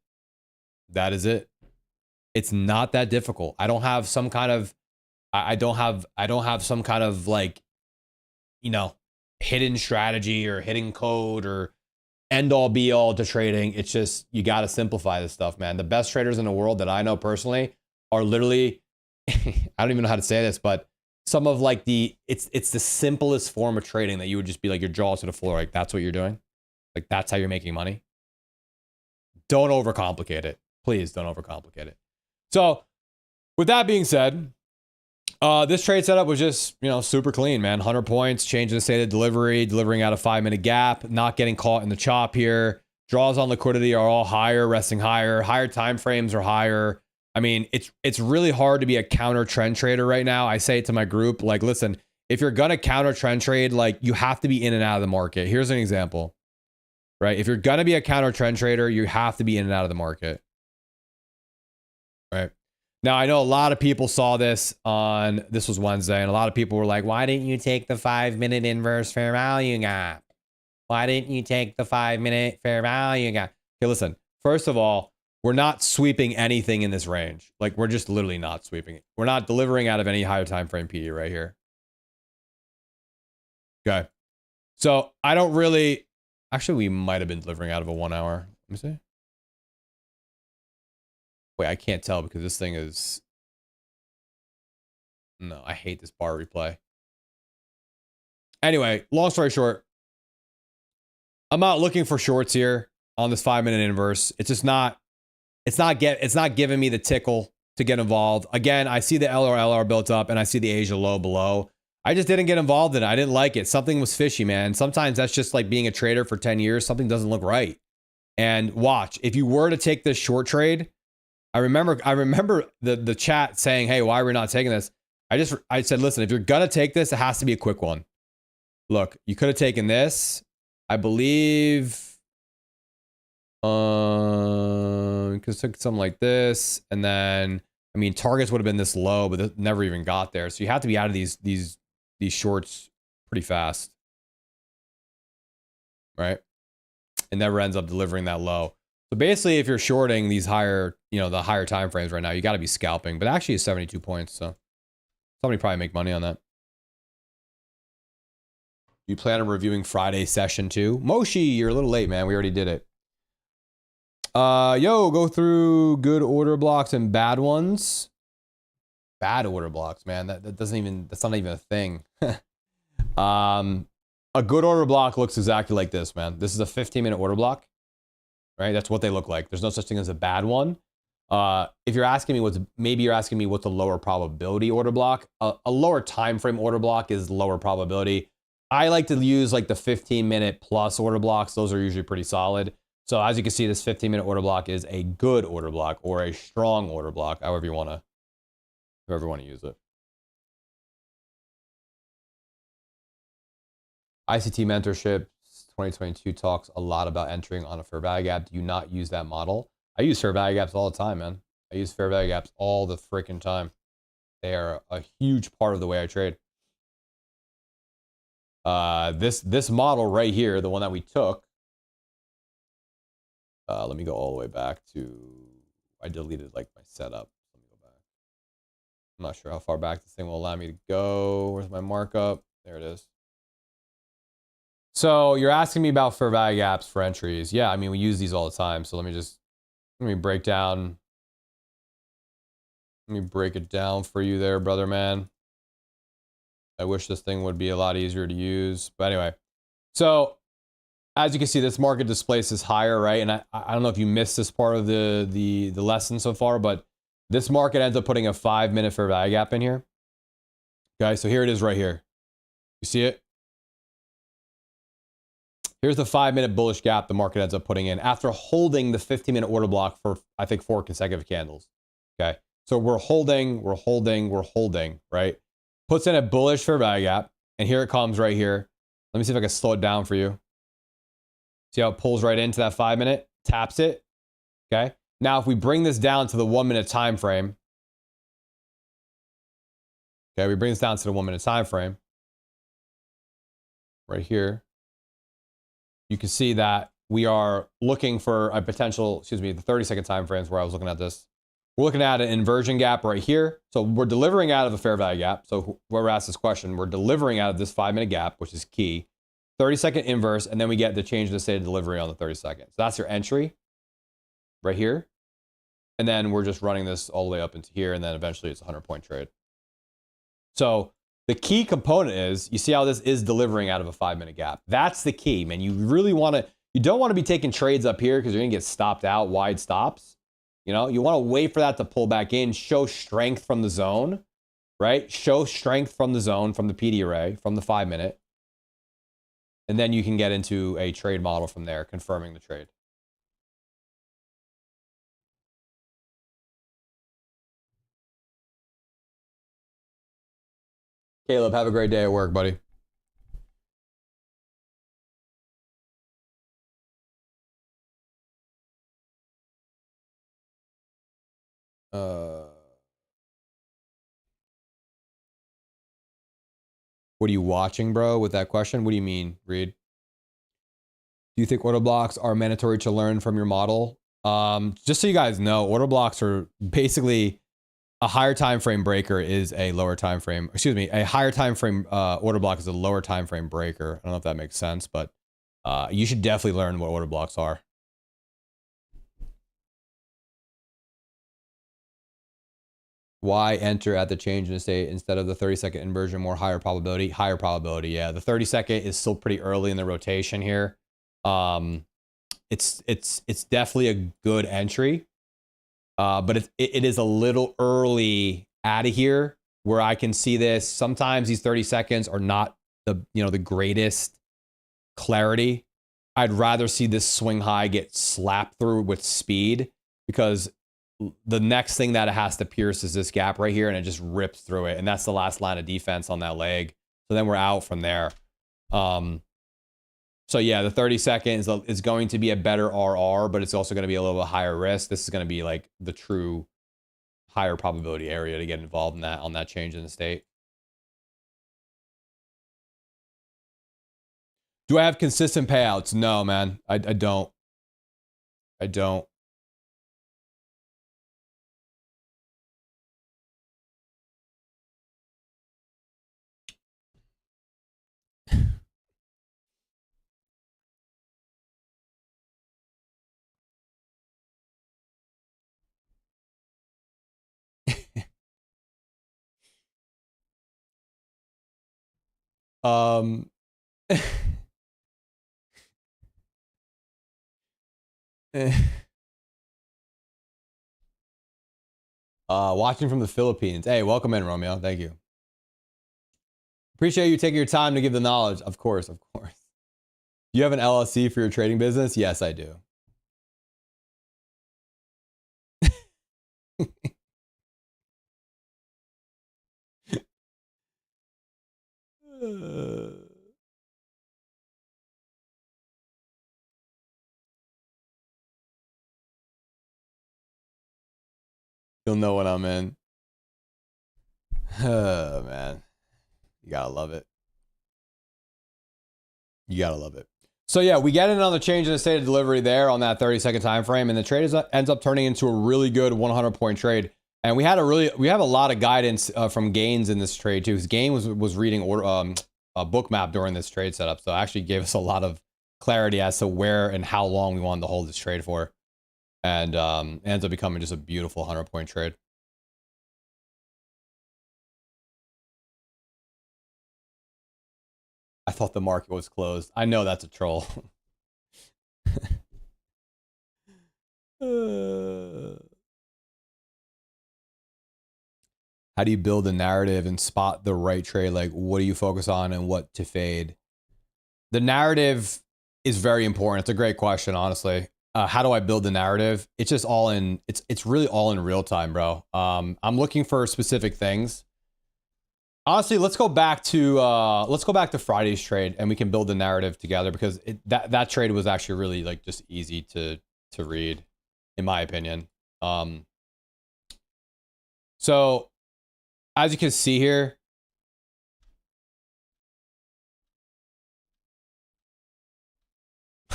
That is it. It's not that difficult. I don't have some kind of, I don't have some kind of like, you know, hidden strategy or hidden code or end all be all to trading. It's just, you got to simplify this stuff, man. The best traders in the world that I know personally are literally, I don't even know how to say this, but some of like it's the simplest form of trading that you would just be like your jaws to the floor. Like that's what you're doing. Like that's how you're making money. Don't overcomplicate it. Please don't overcomplicate it. So with that being said, this trade setup was just, you know, super clean, man. 100 points, changing the state of delivery, delivering out a 5-minute gap, not getting caught in the chop here. Draws on liquidity are all higher, resting higher. Higher time frames are higher. I mean, it's really hard to be a counter trend trader right now. I say it to my group, like, listen, if you're gonna counter trend trade, like you have to be in and out of the market. Here's an example, right? If you're gonna be a counter trend trader, you have to be in and out of the market. right? Now, I know a lot of people saw this this was Wednesday, and a lot of people were like, why didn't you take the 5-minute inverse fair value gap? Why didn't you take the 5-minute fair value gap? Okay, listen, first of all, we're not sweeping anything in this range. Like, we're just literally not sweeping it. We're not delivering out of any higher time frame PD right here. Okay. So I don't really, actually, we might have been delivering out of a 1 hour. Let me see. Wait, I can't tell because this thing is, no, I hate this bar replay. Anyway, long story short, I'm not looking for shorts here on this 5-minute inverse. It's just not, it's not giving me the tickle to get involved. Again, I see the LR built up and I see the Asia low below. I just didn't get involved in it. I didn't like it. Something was fishy, man. Sometimes that's just like being a trader for 10 years. Something doesn't look right. And watch, if you were to take this short trade, I remember the chat saying, hey, why are we not taking this? I said, listen, if you're gonna take this, it has to be a quick one. Look, you could have taken this. I believe because took something like this, and then I mean targets would have been this low, but it never even got there. So you have to be out of these shorts pretty fast, right? It never ends up delivering that low. So basically, if you're shorting these higher, the higher time frames right now, you got to be scalping. But actually, it's 72 points, so somebody probably make money on that. You plan on reviewing Friday session too? Moshi, you're a little late, man. We already did it. Yo, go through good order blocks and bad ones. Bad order blocks, man. That's not even a thing. A good order block looks exactly like this, man. This is a 15-minute order block, right? That's what they look like. There's no such thing as a bad one. If you're asking me what's a lower probability order block, a lower time frame order block is lower probability. I like to use like the 15-minute plus order blocks. Those are usually pretty solid. So as you can see, this 15-minute order block is a good order block or a strong order block, however you want to use it. ICT mentorship 2022 talks a lot about entering on a fair value gap. Do you not use that model? I use fair value gaps all the time, man. I use fair value gaps all the freaking time. They are a huge part of the way I trade. This model right here, the one that we took, let me go all the way back to, I deleted like my setup. Let me go back. I'm not sure how far back this thing will allow me to go. Where's my markup? There it is. So you're asking me about fair value gaps for entries. Yeah, I mean, we use these all the time. So let me break down. Let me break it down for you there, brother man. I wish this thing would be a lot easier to use. But anyway, so as you can see, this market displaces higher, right? And I don't know if you missed this part of the lesson so far, but this market ends up putting a 5-minute fair value gap in here. Okay, so here it is right here. You see it? Here's the 5-minute bullish gap the market ends up putting in after holding the 15-minute order block for, I think, 4 consecutive candles. Okay, so we're holding, right? Puts in a bullish fair value gap, and here it comes right here. Let me see if I can slow it down for you. See how it pulls right into that 5-minute, taps it. Okay. Now, if we bring this down to the 1-minute time frame, okay, we bring this down to the 1-minute time frame right here. You can see that we are looking for a potential, the 30-second time frames where I was looking at this. We're looking at an inversion gap right here. So we're delivering out of a fair value gap. So whoever asked this question, we're delivering out of this 5-minute gap, which is key. 30-second inverse, and then we get the change in the state of delivery on the 30-second. So that's your entry right here. And then we're just running this all the way up into here, and then eventually it's a 100-point trade. So the key component is, you see how this is delivering out of a 5-minute gap. That's the key, man. You really want to, you don't want to be taking trades up here because you're going to get stopped out, wide stops. You know, you want to wait for that to pull back in, show strength from the zone, right? Show strength from the zone, from the PD array, from the 5-minute. And then you can get into a trade model from there, confirming the trade. Caleb, have a great day at work, buddy. What are you watching, bro, with that question? What do you mean, Reed? Do you think order blocks are mandatory to learn from your model? Just so you guys know, order blocks are basically a higher time frame breaker is a lower time frame. Excuse me, a higher time frame order block is a lower time frame breaker. I don't know if that makes sense, but you should definitely learn what order blocks are. Why enter at the change in state instead of the 30-second inversion? More higher probability. Higher probability. Yeah, the 30-second is still pretty early in the rotation here. It's definitely a good entry, but it is a little early out of here where I can see this. Sometimes these 30 seconds are not the greatest clarity. I'd rather see this swing high get slapped through with speed, because the next thing that it has to pierce is this gap right here, and it just rips through it, and that's the last line of defense on that leg. So then we're out from there. So yeah, the 30 seconds is going to be a better RR, but it's also going to be a little bit higher risk. This is going to be like the true higher probability area to get involved in that on that change in the state. Do I have consistent payouts? No, man, I don't. I don't. Watching from the Philippines. Hey, welcome in, Romeo. Thank you. Appreciate you taking your time to give the knowledge. Of course, of course. Do you have an LLC for your trading business? Yes, I do. You'll know what I'm in. Oh, man. You gotta love it. You gotta love it. So yeah, we get in on the change in the state of delivery there on that 30-second time frame, and the trade ends up turning into a really good 100-point trade. And we have a lot of guidance from Gaines in this trade too, because Gaines was reading Bookmap during this trade setup, so it actually gave us a lot of clarity as to where and how long we wanted to hold this trade for, and it ends up becoming just a beautiful 100-point trade. I thought the market was closed. I know that's a troll. How do you build a narrative and spot the right trade? Like, what do you focus on and what to fade? The narrative is very important. It's a great question, honestly. How do I build the narrative? It's just all in, it's really all in real time, bro. I'm looking for specific things. Honestly, let's go back to Friday's trade, and we can build the narrative together, because that trade was actually really like just easy to read, in my opinion. So as you can see here,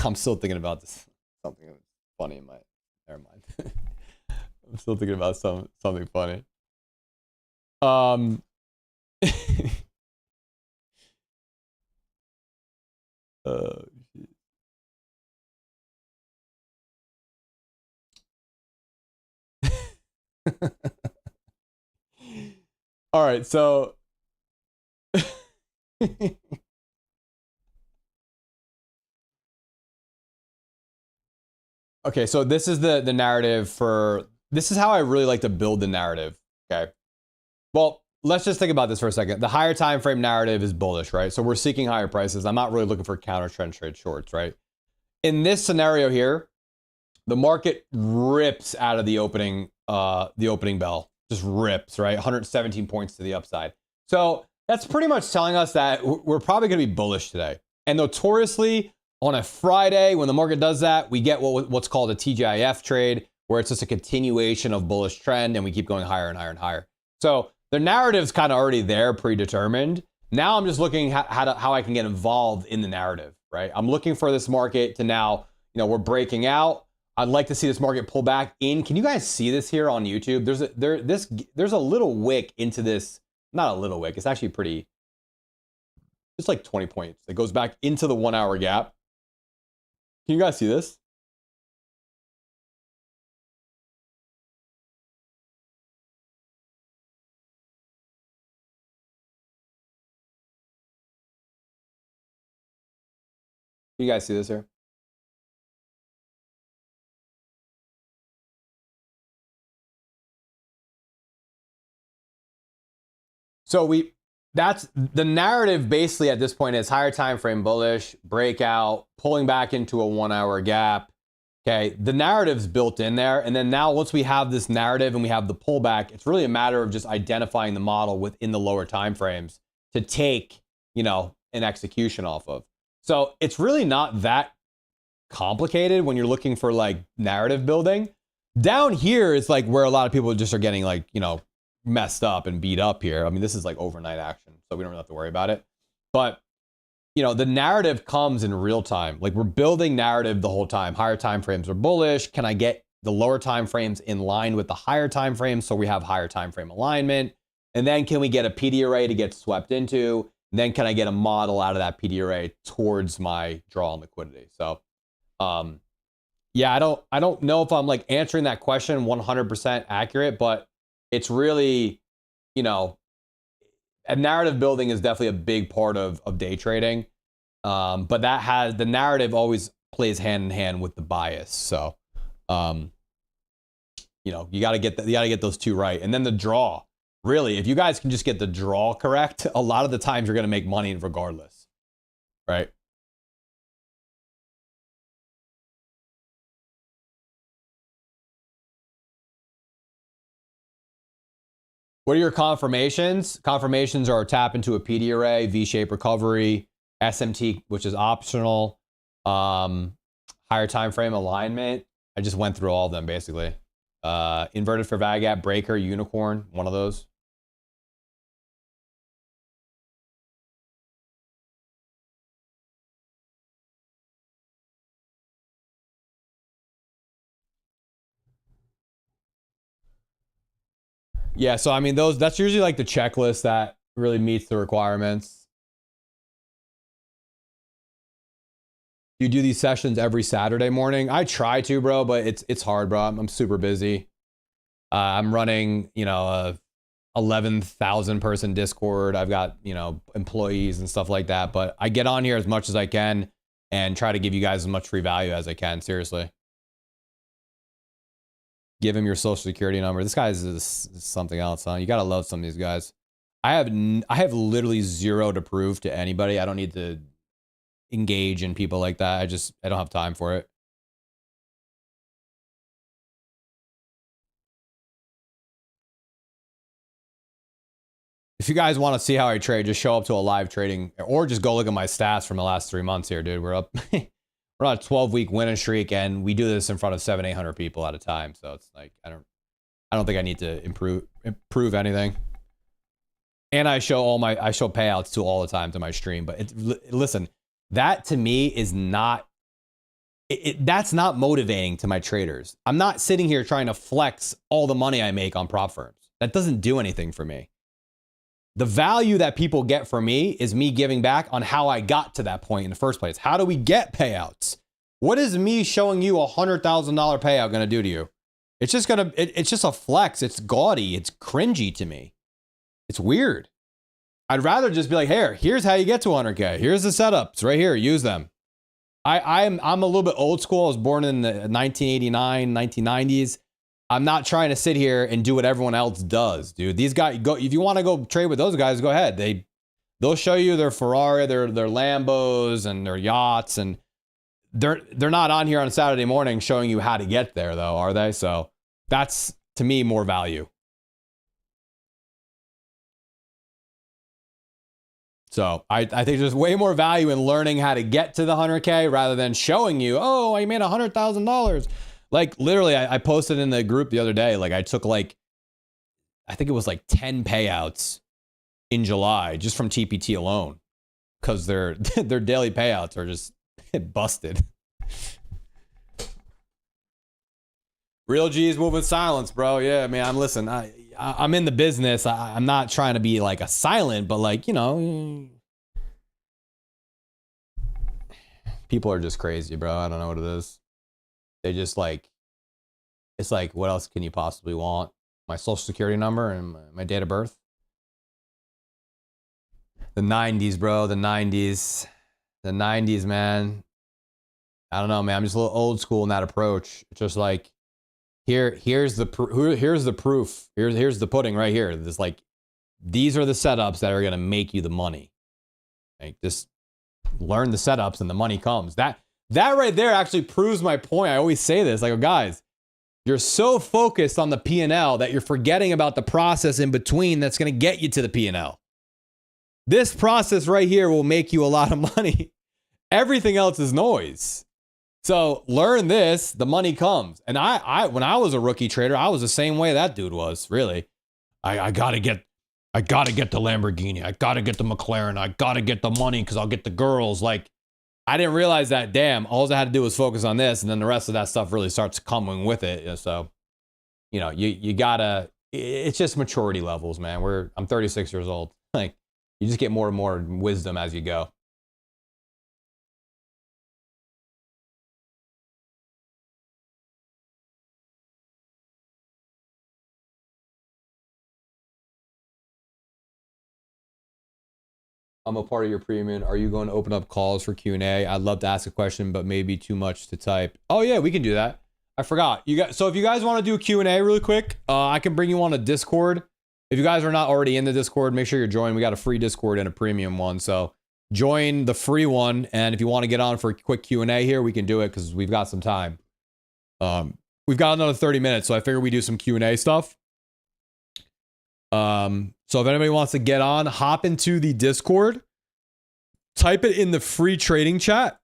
I'm still thinking about this. Something funny in my, never mind. I'm still thinking about something funny. Shit. All right, so okay, so this is the narrative for, this is how I really like to build the narrative. Okay, well, let's just think about this for a second. The higher time frame narrative is bullish, right? So we're seeking higher prices. I'm not really looking for counter trend trade shorts, right? In this scenario here, the market rips out of the opening bell, just rips, right? 117 points to the upside. So that's pretty much telling us that we're probably going to be bullish today. And notoriously, on a Friday, when the market does that, we get what's called a TGIF trade, where it's just a continuation of bullish trend and we keep going higher and higher and higher. So the narrative's kind of already there, predetermined. Now I'm just looking how I can get involved in the narrative, right? I'm looking for this market to now, we're breaking out. I'd like to see this market pull back in. Can you guys see this here on YouTube? There's a little wick into this, not a little wick. It's actually pretty, it's like 20 points. It goes back into the 1 hour gap. Can you guys see this? You guys see this here? So that's the narrative basically at this point is higher time frame bullish, breakout, pulling back into a 1 hour gap. Okay, the narrative's built in there. And then now once we have this narrative and we have the pullback, it's really a matter of just identifying the model within the lower time frames to take, an execution off of. So it's really not that complicated when you're looking for like narrative building. Down here is like where a lot of people just are getting like, messed up and beat up here. I mean, this is like overnight action, so we don't really have to worry about it. But, the narrative comes in real time. Like we're building narrative the whole time. Higher time frames are bullish. Can I get the lower time frames in line with the higher time frames so we have higher time frame alignment? And then can we get a PD array to get swept into? And then can I get a model out of that PD array towards my draw on liquidity? So, yeah, I don't know if I'm like answering that question 100% accurate, but it's really, a narrative building is definitely a big part of day trading. But the narrative always plays hand in hand with the bias. So, you got to get those two right. And then the draw, really, if you guys can just get the draw correct, a lot of the times you're going to make money regardless, right? What are your confirmations? Confirmations are tap into a PD array, V-shape recovery, SMT, which is optional, higher time frame alignment. I just went through all of them basically. Inverted fair value gap, breaker, unicorn, one of those. Yeah, so I mean that's usually like the checklist that really meets the requirements. You do these sessions every Saturday morning? I try to, bro, but it's hard, bro. I'm super busy. I'm running, a 11,000 person Discord. I've got, employees and stuff like that, but I get on here as much as I can and try to give you guys as much free value as I can. Seriously. Give him your social security number. This guy is something else, huh? You gotta love some of these guys. I have literally zero to prove to anybody. I don't need to engage in people like that. I don't have time for it. If you guys want to see how I trade, just show up to a live trading or just go look at my stats from the last 3 months here, dude. We're up. We're on a 12-week winning streak, and we do this in front of 700-800 people at a time. So it's like I don't think I need to improve anything. And I show payouts to all the time to my stream. But listen, that to me is not. That's not motivating to my traders. I'm not sitting here trying to flex all the money I make on prop firms. That doesn't do anything for me. The value that people get from me is me giving back on how I got to that point in the first place. How do we get payouts? What is me showing you $100,000 payout going to do to you? It's just it's just a flex. It's gaudy. It's cringy to me. It's weird. I'd rather just be like, here's how you get to 100K. Here's the setups right here. Use them. I'm a little bit old school. I was born in the 1989, 1990s. I'm not trying to sit here and do what everyone else does, dude. These guys, if you want to go trade with those guys, go ahead. They'll show you their Ferrari, their Lambos and their yachts, and they're not on here on Saturday morning showing you how to get there, though, are they? So that's, to me, more value. So I think there's way more value in learning how to get to the 100K rather than showing you, oh, I made $100,000. Like literally, I posted in the group the other day, like I took like, I think it was like 10 payouts in July just from TPT alone because their daily payouts are just busted. Real G's moving silence, bro. Yeah, man. I'm in the business. I'm not trying to be like a silent, but like, you know, people are just crazy, bro. I don't know what it is. They just like, it's like, what else can you possibly want? My social security number and my date of birth. The 90s, bro. The 90s. The 90s, man. I don't know, man. I'm just a little old school in that approach. It's just like, here's the proof. Here's the pudding right here. This like, these are the setups that are gonna make you the money. Like, just learn the setups and the money comes. That right there actually proves my point. I always say this, like, guys, you're so focused on the P&L that you're forgetting about the process in between that's gonna get you to the P&L. This process right here will make you a lot of money. Everything else is noise. So learn this, the money comes. And I when I was a rookie trader, I was the same way that dude was, really. I gotta get the Lamborghini. I gotta get the McLaren. I gotta get the money because I'll get the girls. Like, I didn't realize that, damn, all I had to do was focus on this, and then the rest of that stuff really starts coming with it. So, you know, you gotta, it's just maturity levels, man. I'm 36 years old. Like, you just get more and more wisdom as you go. I'm a part of your premium. Are you going to open up calls for Q&A? I'd love to ask a question, but maybe too much to type. Oh yeah, we can do that. I forgot. So if you guys want to do a Q&A really quick, I can bring you on a Discord. If you guys are not already in the Discord, make sure you're joined. We got a free Discord and a premium one. So join the free one. And if you want to get on for a quick Q&A here, we can do it because we've got some time. We've got another 30 minutes. So I figure we do some Q&A stuff. So if anybody wants to get on, hop into the Discord, type it in the free trading chat.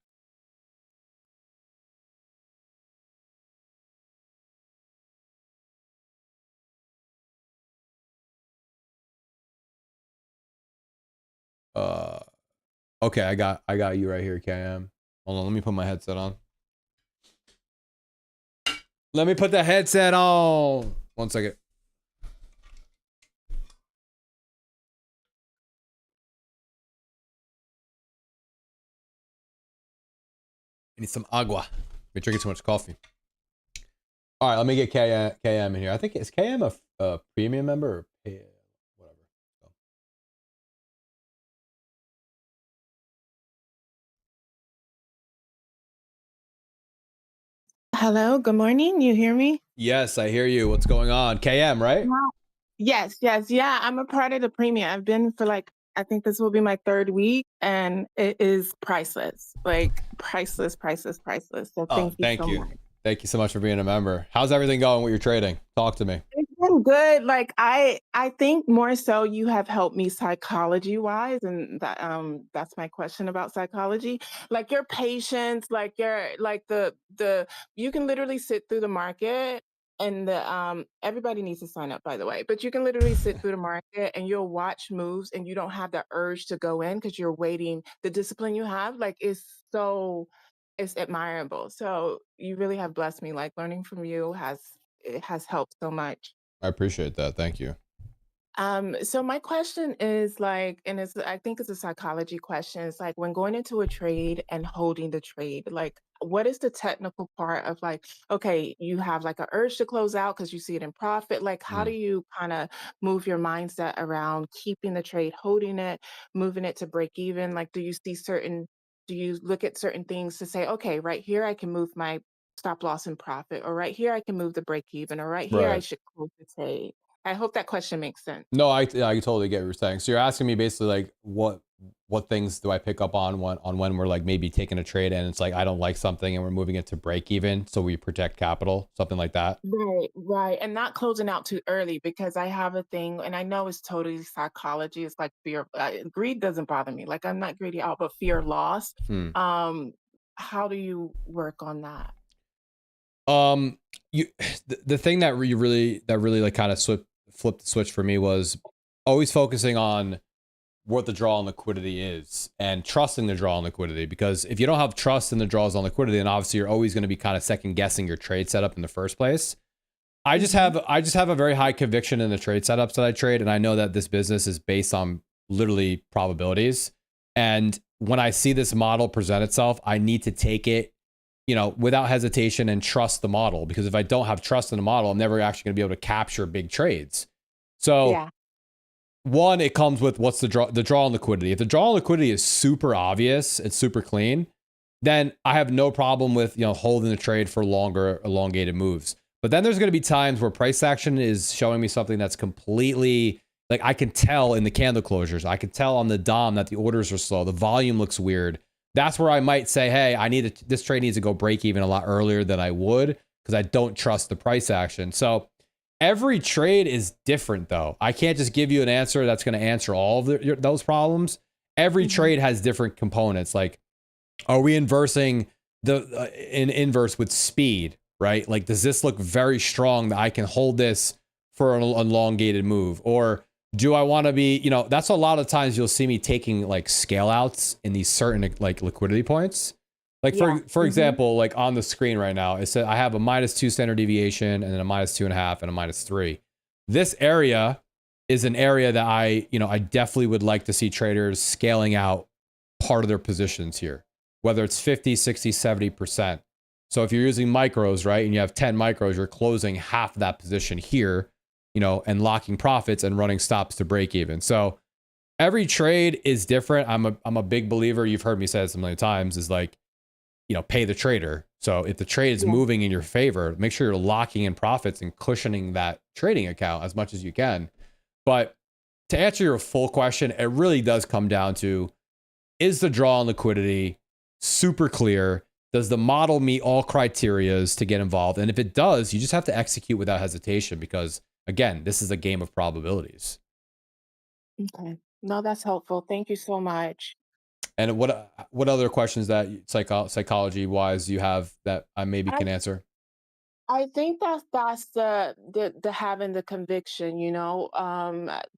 Okay, I got you right here, KM. Hold on, let me put my headset on. Let me put the headset on. 1 second. I need some agua. Been drinking too much coffee. All right, let me get KM in here. I think, is KM a premium member or pay, whatever? So. Hello, good morning. You hear me? Yes, I hear you. What's going on? KM, right? Wow. Yes, yes, yeah. I'm a part of the premium. I've been for like, I think this will be my 3rd week, and it is priceless. Like priceless, priceless, priceless. So Oh, thank you thank so you. much. Thank you so much for being a member. How's everything going with your trading? Talk to me. It's been good. Like I think more so you have helped me psychology wise, and that's my question about psychology. Like your patience, like your like the you can literally sit through the market, and the everybody needs to sign up, by the way, but you can literally sit through the market and you'll watch moves and you don't have the urge to go in because you're waiting. The discipline you have like is so, it's admirable. So you really have blessed me. Like learning from you has helped so much. I appreciate that. Thank you. So my question is like, and it's I think it's a psychology question. It's like when going into a trade and holding the trade, like what is the technical part of like, okay, you have like an urge to close out because you see it in profit. Like, how do Mm. you kind of move your mindset around keeping the trade, holding it, moving it to break even? Like, do you look at certain things to say, okay, right here I can move my stop loss and profit, or right here I can move the break even, or right here I Right. should close the trade? I hope that question makes sense. No, I totally get what you're saying. So you're asking me basically like what things do I pick up on when we're like maybe taking a trade and it's like I don't like something and we're moving it to break even so we protect capital, something like that. Right, right, and not closing out too early because I have a thing, and I know it's totally psychology. It's like fear. Greed doesn't bother me. Like I'm not greedy out, but fear of loss. Hmm. Um, how do you work on that? Um, you the thing that really like kind of flipped the switch for me was always focusing on what the draw on liquidity is and trusting the draw on liquidity. Because if you don't have trust in the draws on liquidity, then obviously you're always going to be kind of second guessing your trade setup in the first place. Mhm. I just have a very high conviction in the trade setups that I trade, and I know that this business is based on literally probabilities. And when I see this model present itself, I need to take it, without hesitation and trust the model. Because if I don't have trust in the model, I'm never actually going to be able to capture big trades. So Yeah. one, it comes with what's the draw on liquidity. If the draw on liquidity is super obvious, it's super clean, then I have no problem with holding the trade for longer elongated moves. But then there's going to be times where price action is showing me something that's completely, like, I can tell in the candle closures, I can tell on the DOM that the orders are slow, the volume looks weird. That's where I might say, hey, this trade needs to go break even a lot earlier than I would, because I don't trust the price action. So every trade is different, though. I can't just give you an answer that's going to answer all of those problems. Every Mhm. trade has different components. Like, are we inversing the in inverse with speed, right? Like, does this look very strong that I can hold this for an elongated move? Or do I want to be, that's a lot of times you'll see me taking like scale outs in these certain like liquidity points. Like Yeah. for Mhm. example, like on the screen right now, it said I have a -2 standard deviation and then a -2.5 and a -3. This area is an area that I definitely would like to see traders scaling out part of their positions here, whether it's 50, 60, 70%. So if you're using micros, right, and you have 10 micros, you're closing half that position here, and locking profits and running stops to break even. So every trade is different. I'm a big believer. You've heard me say this a million times, is like, pay the trader. So if the trade is Yeah. moving in your favor, make sure you're locking in profits and cushioning that trading account as much as you can. But to answer your full question, it really does come down to, is the draw on liquidity super clear? Does the model meet all criterias to get involved? And if it does, you just have to execute without hesitation, because again, this is a game of probabilities. Okay. No, that's helpful. Thank you so much. And what other questions that psychology wise you have that I maybe I can answer? I think that's the having the conviction,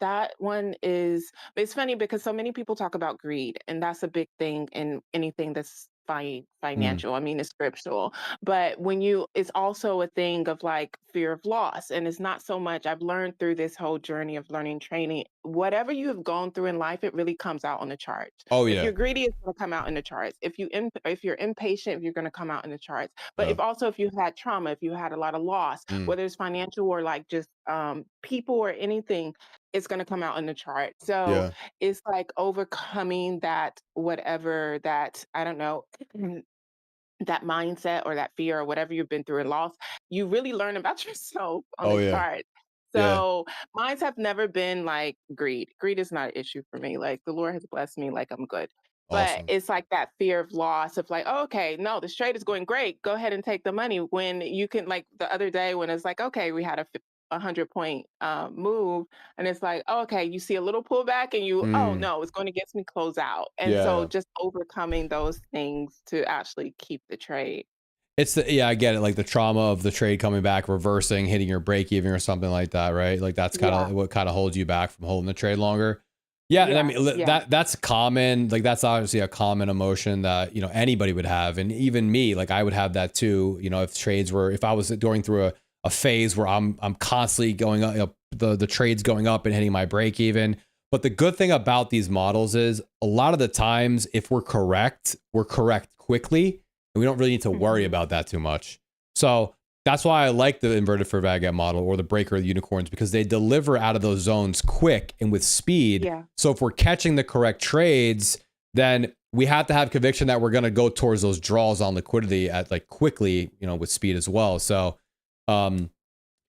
that one is, but it's funny because so many people talk about greed, and that's a big thing in anything that's Mm. financial. I mean, it's scriptural, but it's also a thing of like fear of loss. And it's not so much, I've learned through this whole journey of learning training, whatever you have gone through in life, it really comes out on the chart. Oh If yeah. you're greedy, it's going to come out in the charts. If you're impatient, you're going to come out in the charts. But Yeah. if you've had trauma, if you had a lot of loss, Mm. whether it's financial or like just people or anything, it's going to come out in the chart. So Yeah. it's like overcoming that, whatever that, I don't know, that mindset or that fear or whatever you've been through and lost, you really learn about yourself on Oh the yeah. chart. Yeah. So mines have never been like greed. Greed is not an issue for me. Like the Lord has blessed me, like I'm good. But Awesome. it's like that fear of loss of like, oh, okay, no, the trade is going great. Go ahead and take the money. When you can, like the other day when it's like, okay, we had a 100 point move, and it's like, oh, okay, you see a little pullback, and oh Mm. no, it's going against me, close out. And so Yeah. just overcoming those things to actually keep the trade. Yeah, I get it. Like the trauma of the trade coming back, reversing, hitting your break even or something like that, right? Like that's kind Yeah, of what kind of holds you back from holding the trade longer. Yeah, and I yeah, mean yeah. that's common. Like that's obviously a common emotion that anybody would have, and even me, like I would have that too. If I was going through a phase where I'm constantly going up, the trades going up and hitting my break even. But the good thing about these models is a lot of the times, if we're correct quickly, and we don't really need to worry Mhm. about that too much. So that's why I like the inverted fair value model or the breaker of the unicorns, because they deliver out of those zones quick and with speed. Yeah. So if we're catching the correct trades, then we have to have conviction that we're going to go towards those draws on liquidity at like quickly, with speed as well. So um,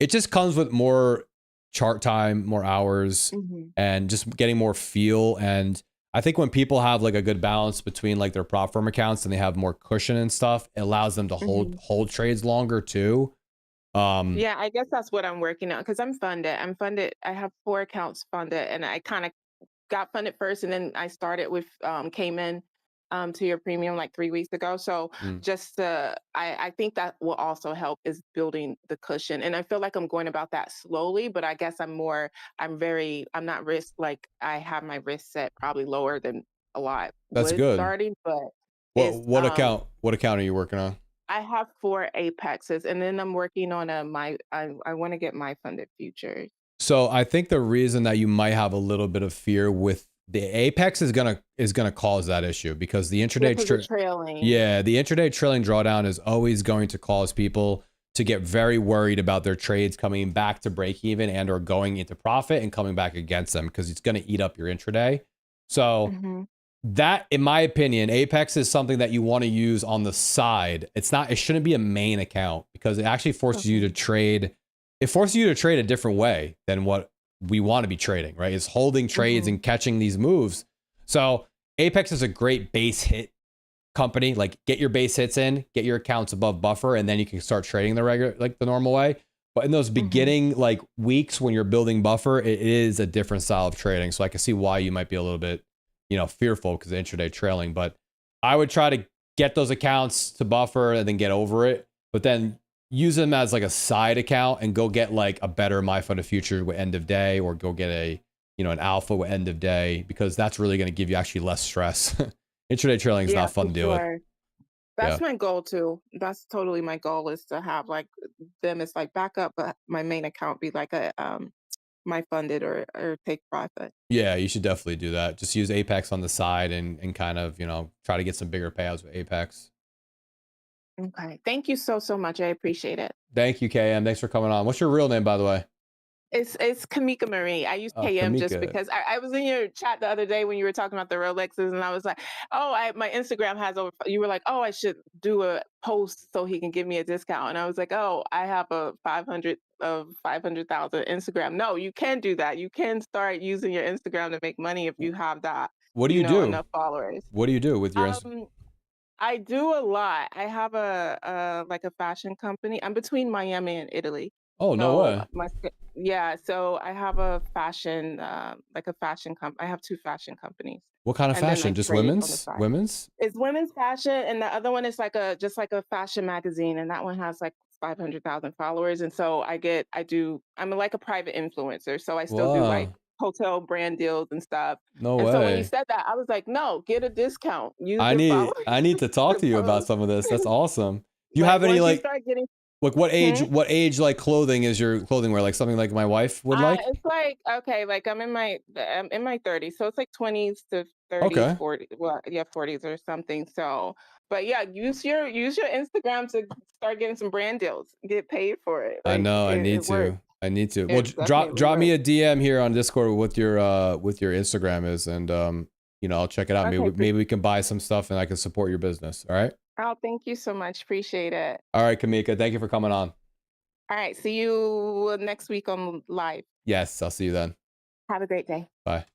it just comes with more chart time, more hours, Mhm. and just getting more feel. And I think when people have like a good balance between like their prop firm accounts and they have more cushion and stuff, it allows them to hold Mhm. hold trades longer too. Um, Yeah, I guess that's what I'm working on because I'm funded. I have 4 accounts funded, and I kinda got funded first, and then I started with, Cayman. to your premium like 3 weeks ago. So Mm, just I think that will also help is building the cushion. And I feel like I'm going about that slowly, but I guess I'm not risk like I have my risk set probably lower than a lot that's would good. starting, but What it's what account? What account are you working on? I have 4 Apexes, and then I'm working on I want to get my funded futures So I think the reason that you might have a little bit of fear with the Apex is gonna cause that issue because the intraday because of trailing. yeah, the intraday trailing drawdown is always going to cause people to get very worried about their trades coming back to break even and or going into profit and coming back against them because it's going to eat up your intraday. So Hmm. that, in my opinion, Apex is something that you want to use on the side. It shouldn't be a main account because it actually forces you to Okay. trade. It forces you to trade a different way than what we want to be trading, right? It's holding trades Hmm. and catching these moves. So Apex is a great base hit company. Like get your base hits in, get your accounts above buffer, and then you can start trading the regular, like the normal way. But in those Hmm. beginning like weeks when you're building buffer, it is a different style of trading. So I can see why you might be a little bit, fearful because of intraday trailing. But I would try to get those accounts to buffer and then get over it. But then use them as like a side account and go get like a better my fund of future with end of day, or go get an alpha with end of day, because that's really going to give you actually less stress. Intraday trailing is Yeah, not fun for to deal with. sure. Yeah. That's my goal too. That's totally my goal is to have like them as like backup, but my main account be like a my funded or take profit. Yeah, you should definitely do that. Just use Apex on the side and kind of, try to get some bigger payouts with Apex. Okay. Thank you so much. I appreciate it. Thank you, KM. Thanks for coming on. What's your real name, by the way? It's Kamika Marie. I use KM just Kamika. because I was in your chat the other day when you were talking about the Rolexes, and I was like, oh, my Instagram has over. You were like, oh, I should do a post so he can give me a discount, and I was like, oh, I have a 500,000 Instagram. No, you can do that. You can start using your Instagram to make money if you have that, What do you do? enough followers. What do you do with your Insta? Um, I do a lot. I have like a fashion company. I'm between Miami and Italy. Oh, no So way. yeah, so I have a fashion like a fashion I have 2 fashion companies. What kind of And then I fashion? Just trade on the women's? side. Women's? It's women's fashion, and the other one is like a just like a fashion magazine, and that one has like 500,000 followers. And so I'm like a private influencer, so I still do like Wow. hotel brand deals and stuff. No And so when you way. said that, I was like, no, get a discount. Use I your need followers I need to talk to to you about post. some of this. That's awesome. Do you Like have any once you like start getting. age Hmm? what age like clothing is your clothing wear? Like something like my wife would like? It's like okay, like I'm in my 30s, so it's like 20s to 30s, Okay. 40, well, yeah, 40s or something. So, but yeah, use your Instagram to start getting some brand deals, get paid for it. I Like know. I it, need it works. to. I need to. Well, It drop definitely drop me works. a DM here on Discord with your Instagram is, and I'll check it out. Okay, Maybe we can buy some stuff and I can support your business. All right. oh, thank you so much. Appreciate it. All right, Kamika. Thank you for coming on. All right, see you next week on live. Yes, I'll see you then. Have a great day. Bye.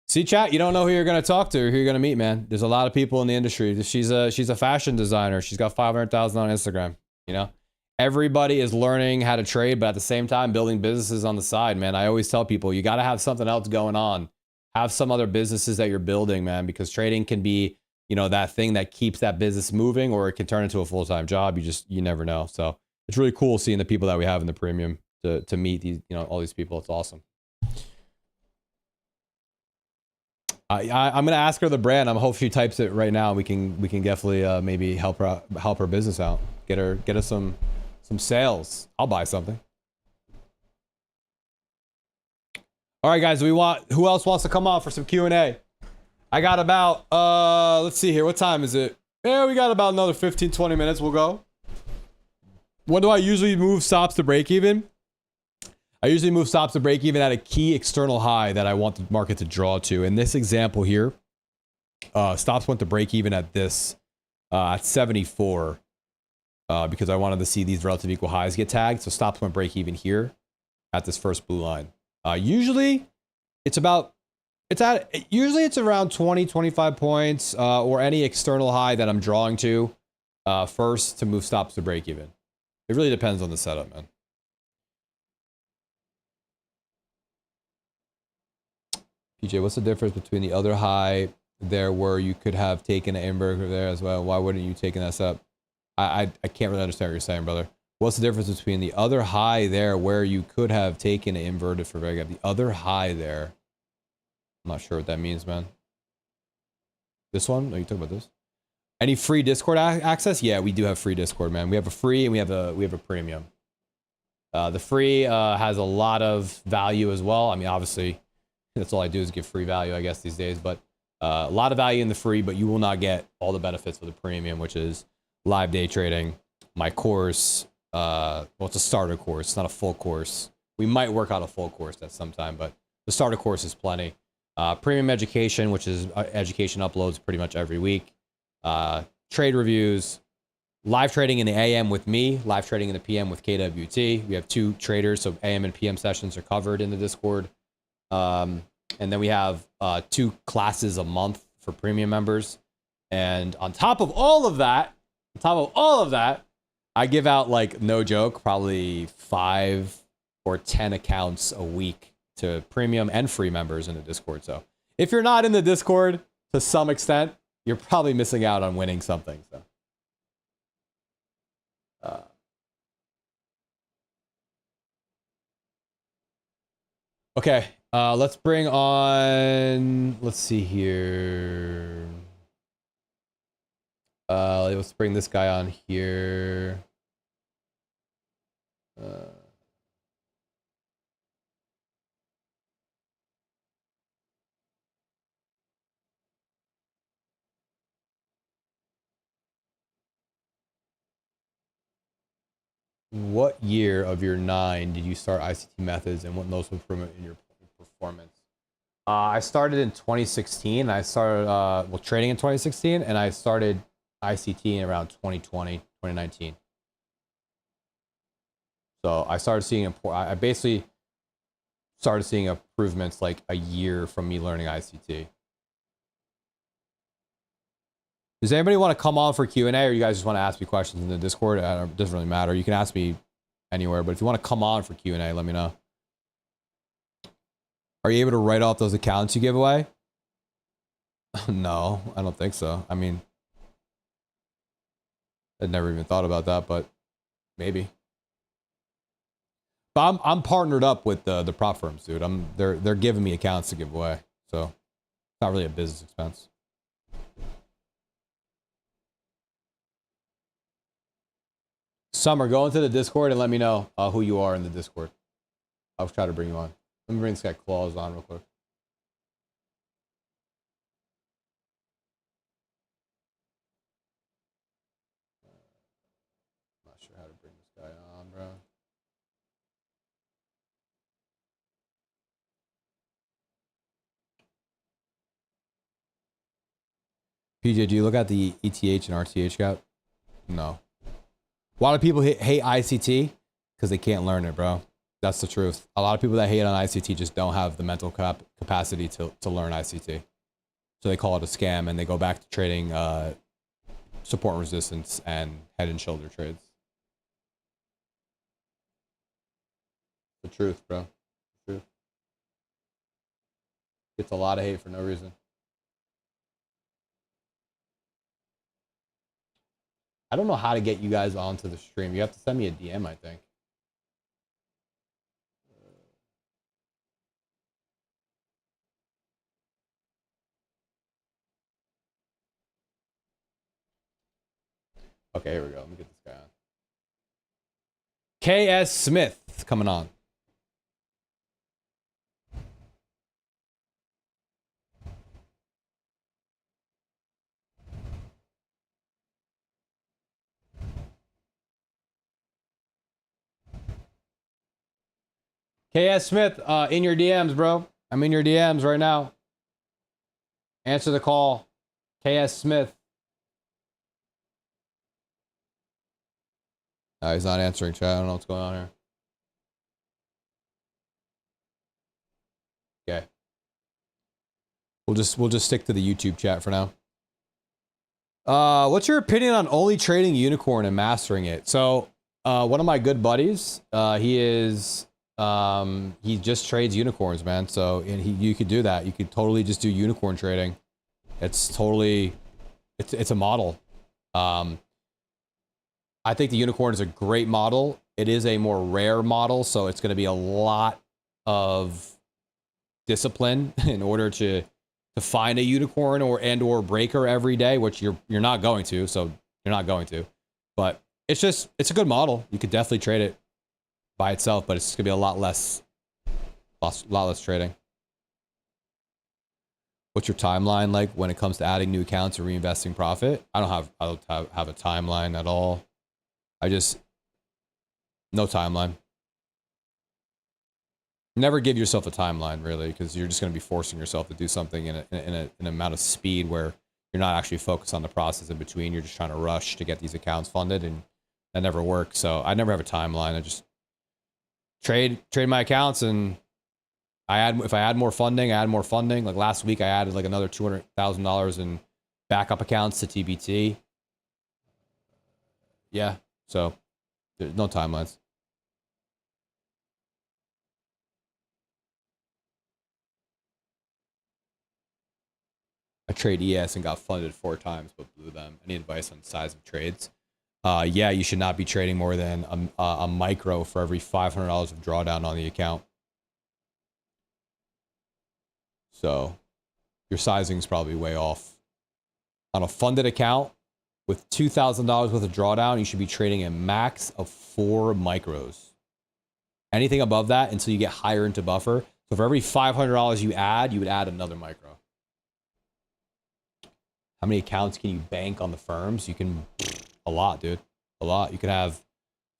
See, chat. You don't know who you're gonna talk to or who you're gonna meet, man. There's a lot of people in the industry. She's a fashion designer. She's got 500,000 on Instagram. You know, everybody is learning how to trade, but at the same time, building businesses on the side, man. I always tell people you got to have something else going on. Have some other businesses that you're building, man, because trading can be, that thing that keeps that business moving, or it can turn into a full-time job. You never know. So it's really cool seeing the people that we have in the premium to meet these, all these people. It's awesome. I'm gonna ask her the brand. I'm hope she types it right now. We can definitely maybe help her business out. Get her some sales. I'll buy something. All right, guys. Who else wants to come on for some Q&A? I got about let's see here. What time is it? Yeah, we got about another 15-20 minutes. We'll go. When do I usually move stops to break even? I usually move stops to break even at a key external high that I want the market to draw to. In this example here, stops went to break even at this at 74 because I wanted to see these relative equal highs get tagged. So stops went break even here at this first blue line. Usually it's around 20, 25 points or any external high that I'm drawing to first to move stops to break even. It really depends on the setup, man. PJ, what's the difference between the other high there where you could have taken an inverter there as well. Why wouldn't you take an S up? I can't really understand what you're saying, brother. What's the difference between the other high there where you could have taken an inverted for very good? The other high there. I'm not sure what that means, man. This one? No, you talking about this? Any free Discord access? Yeah, we do have free Discord, man. We have a free and we have a premium. The free has a lot of value as well. I mean, obviously, that's all I do is give free value, I guess, these days. But a lot of value in the free, but you will not get all the benefits of the premium, which is live day trading, my course. Well, it's a starter course. It's not a full course. We might work out a full course at some time, but the starter course is plenty. Premium education, which is education uploads pretty much every week. Trade reviews, live trading in the AM with me, live trading in the PM with KWT. We have 2 traders, so AM and PM sessions are covered in the Discord. And then we have 2 classes a month for premium members. And on top of all of that, I give out, like, no joke, probably 5 or 10 accounts a week to premium and free members in the Discord. So if you're not in the Discord to some extent, you're probably missing out on winning something. So, okay, let's bring on. Let's see here. Let's bring this guy on here. What year of your 9 did you start ICT methods, and what noticeable improvement in your performance? I started in 2016. I started well, trading in 2016, and I started ICT in around 2020, 2019. So I started seeing I basically started seeing improvements like a year from me learning ICT. Does anybody want to come on for Q&A, or you guys just want to ask me questions in the Discord? It doesn't really matter. You can ask me anywhere, but if you want to come on for Q&A, let me know. Are you able to write off those accounts you give away? No, I don't think so. I mean, I'd never even thought about that, but maybe. But I'm partnered up with the prop firms, dude. They're giving me accounts to give away, so it's not really a business expense. Summer, go into the Discord and let me know who you are in the Discord. I'll try to bring you on. Let me bring this guy Claus on real quick. Not sure how to bring this guy on, bro. PJ, do you look at the ETH and RTH gap? No. A lot of people hate ICT because they can't learn it, bro. That's the truth. A lot of people that hate on ICT just don't have the mental capacity to learn ICT. So they call it a scam, and they go back to trading support and resistance and head and shoulder trades. The truth, bro. The truth. Gets a lot of hate for no reason. I don't know how to get you guys onto the stream. You have to send me a DM, I think. Okay, here we go. Let me get this guy on. KS Smith coming on. KS Smith, in your DMs, bro. I'm in your DMs right now. Answer the call. KS Smith. He's not answering, chat. I don't know what's going on here. Okay. We'll just stick to the YouTube chat for now. What's your opinion on only trading unicorn and mastering it? So, one of my good buddies, he just trades unicorns, man. So, and you could do that. You could totally just do unicorn trading. It's totally, it's a model. I think the unicorn is a great model. It is a more rare model, so it's going to be a lot of discipline in order to find a unicorn or breaker every day, which you're not going to. So you're not going to, but it's a good model. You could definitely trade it by itself, but it's going to be a lot less trading. What's your timeline like when it comes to adding new accounts or reinvesting profit? I don't have a timeline at all. No timeline. Never give yourself a timeline, really, because you're just going to be forcing yourself to do something in an amount of speed where you're not actually focused on the process in between. You're just trying to rush to get these accounts funded, and that never works. So I never have a timeline. I just trade my accounts, and if I add more funding, I add more funding. Like last week, I added like another $200,000 in backup accounts to TBT. Yeah, so there's no timelines. I trade ES and got funded 4 times, but blew them. Any advice on size of trades? Yeah, you should not be trading more than a micro for every $500 of drawdown on the account. So your sizing is probably way off. On a funded account with $2,000 worth of drawdown, you should be trading a max of 4 micros. Anything above that until you get higher into buffer. So for every $500 you would add another micro. How many accounts can you bank on the firms? You can, a lot, dude. A lot. You can have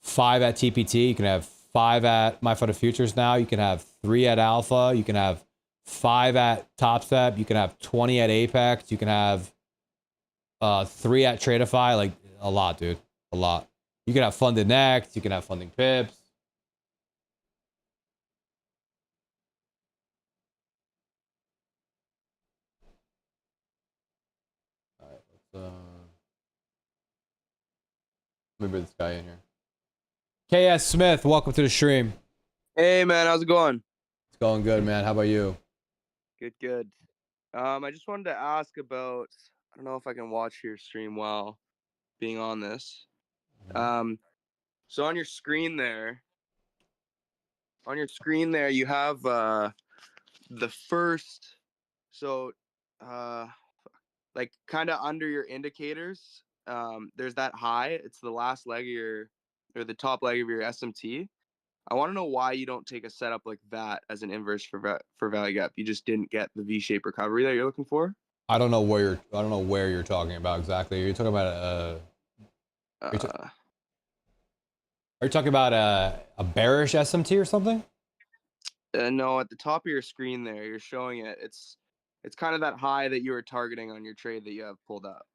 5 at TPT. You can have 5 at My Fund of Futures now. You can have 3 at Alpha. You can have 5 at TopStep. You can have 20 at Apex. You can have 3 at Tradeify. Like, a lot, dude. A lot. You can have funded Next. You can have funding Pips. All right, let's let me bring this guy in here. KS Smith, welcome to the stream. Hey man, how's it going? It's going good, man. How about you? Good. I just wanted to ask about, I don't know if I can watch your stream while being on this. So on your screen there, you have the first, so like kind of under your indicators, there's that high. It's the last leg of the top leg of your SMT. I want to know why you don't take a setup like that as an inverse for value gap. You just didn't get the V-shaped recovery that you're looking for. I don't know where you're talking about exactly. Are you talking about are you talking about a bearish SMT or something? No, at the top of your screen there, you're showing it. It's kind of that high that you were targeting on your trade that you have pulled up.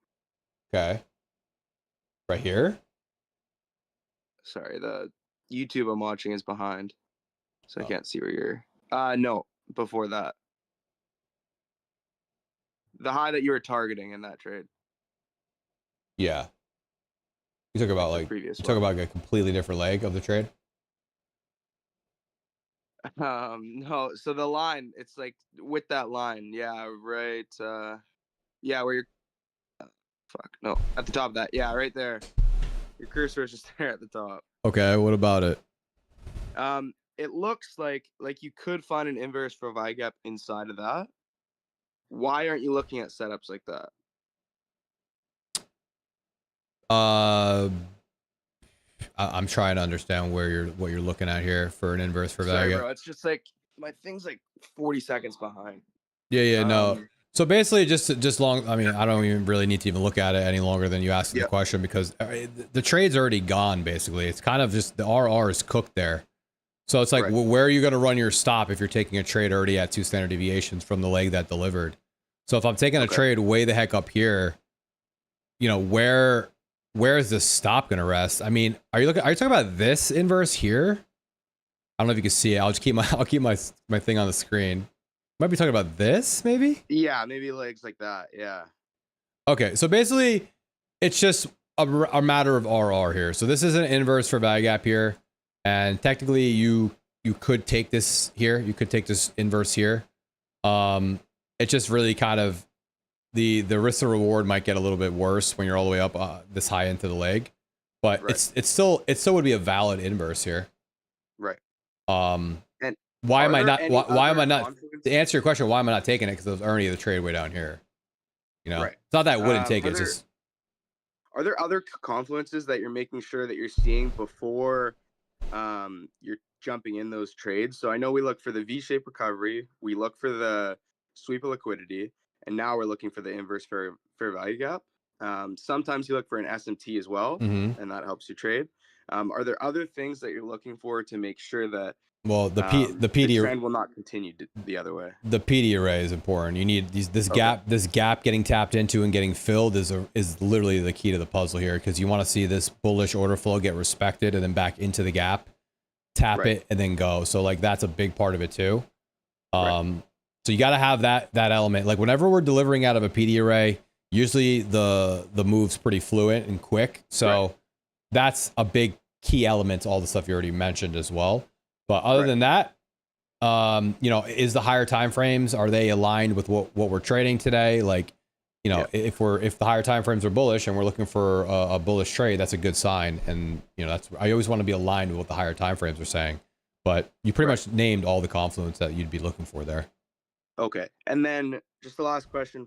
Okay. Right here? Sorry, the YouTube I'm watching is behind, so I can't see where you're. No, before that. The high that you were targeting in that trade. Yeah. You talk about like about a completely different leg of the trade? No, so the line, it's like with that line, yeah, right. Yeah, where you're fuck, no, at the top of that, yeah, right there. Your cursor is just there at the top. Okay, what about it? It looks like you could find an inverse for a value gap inside of that. Why aren't you looking at setups like that? I'm trying to understand what you're looking at here for an inverse for value gap. Bro, it's just like my thing's like 40 seconds behind. Yeah, no. So basically, just long. I mean, I don't even really need to even look at it any longer than you asked the question, because the trade's already gone. Basically, it's kind of just the RR is cooked there. So it's like, well, where are you going to run your stop if you're taking a trade already at 2 standard deviations from the leg that delivered? So if I'm taking a trade way the heck up here, you know, where is the stop going to rest? I mean, are you talking about this inverse here? I don't know if you can see it. I'll keep my thing on the screen. Might be talking about this, maybe? Yeah, maybe legs like that. Yeah. Okay, so basically, it's just a matter of RR here. So this is an inverse for value gap here, and technically you could take this here. You could take this inverse here. It's just really kind of the risk to reward might get a little bit worse when you're all the way up this high into the leg, but Right. it still would be a valid inverse here. Right. And Why am I not? Why am I not? confluences? To answer your question, why am I not taking it? Because I was already the trade way down here. You know, Right. it's not that I wouldn't take it. It's just. Are there other confluences that you're making sure that you're seeing before you're jumping in those trades? So I know we look for the V-shaped recovery, we look for the sweep of liquidity, and now we're looking for the inverse fair value gap. Sometimes you look for an SMT as well, and that helps you trade. Are there other things that you're looking for to make sure that the PD trend will not continue the other way? The PD array is important. You need this gap getting tapped into and getting filled is literally the key to the puzzle here, because you want to see this bullish order flow get respected and then back into the gap, tap it, and then go. So like that's a big part of it too. So you got to have that element. Like whenever we're delivering out of a PD array, usually the move's pretty fluent and quick. So that's a big key element to all the stuff you already mentioned as well. But other than that, you know, is the higher time frames, are they aligned with what we're trading today? Like, you know, if the higher time frames are bullish and we're looking for a bullish trade, that's a good sign. And you know, I always want to be aligned with what the higher time frames are saying. But you pretty much named all the confluence that you'd be looking for there. Okay, and then just the last question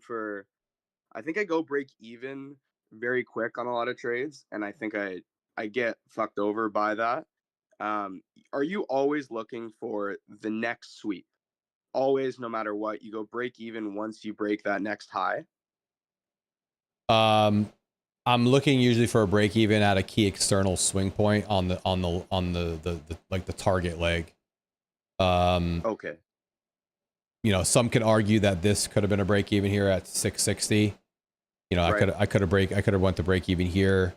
I think I go break even very quick on a lot of trades, and I think I get fucked over by that. Are you always looking for the next sweep? Always, no matter what, you go break even once you break that next high? I'm looking usually for a break even at a key external swing point on the like the target leg. Okay. You know, some could argue that this could have been a break even here at 660. You know, I could have went to break even here.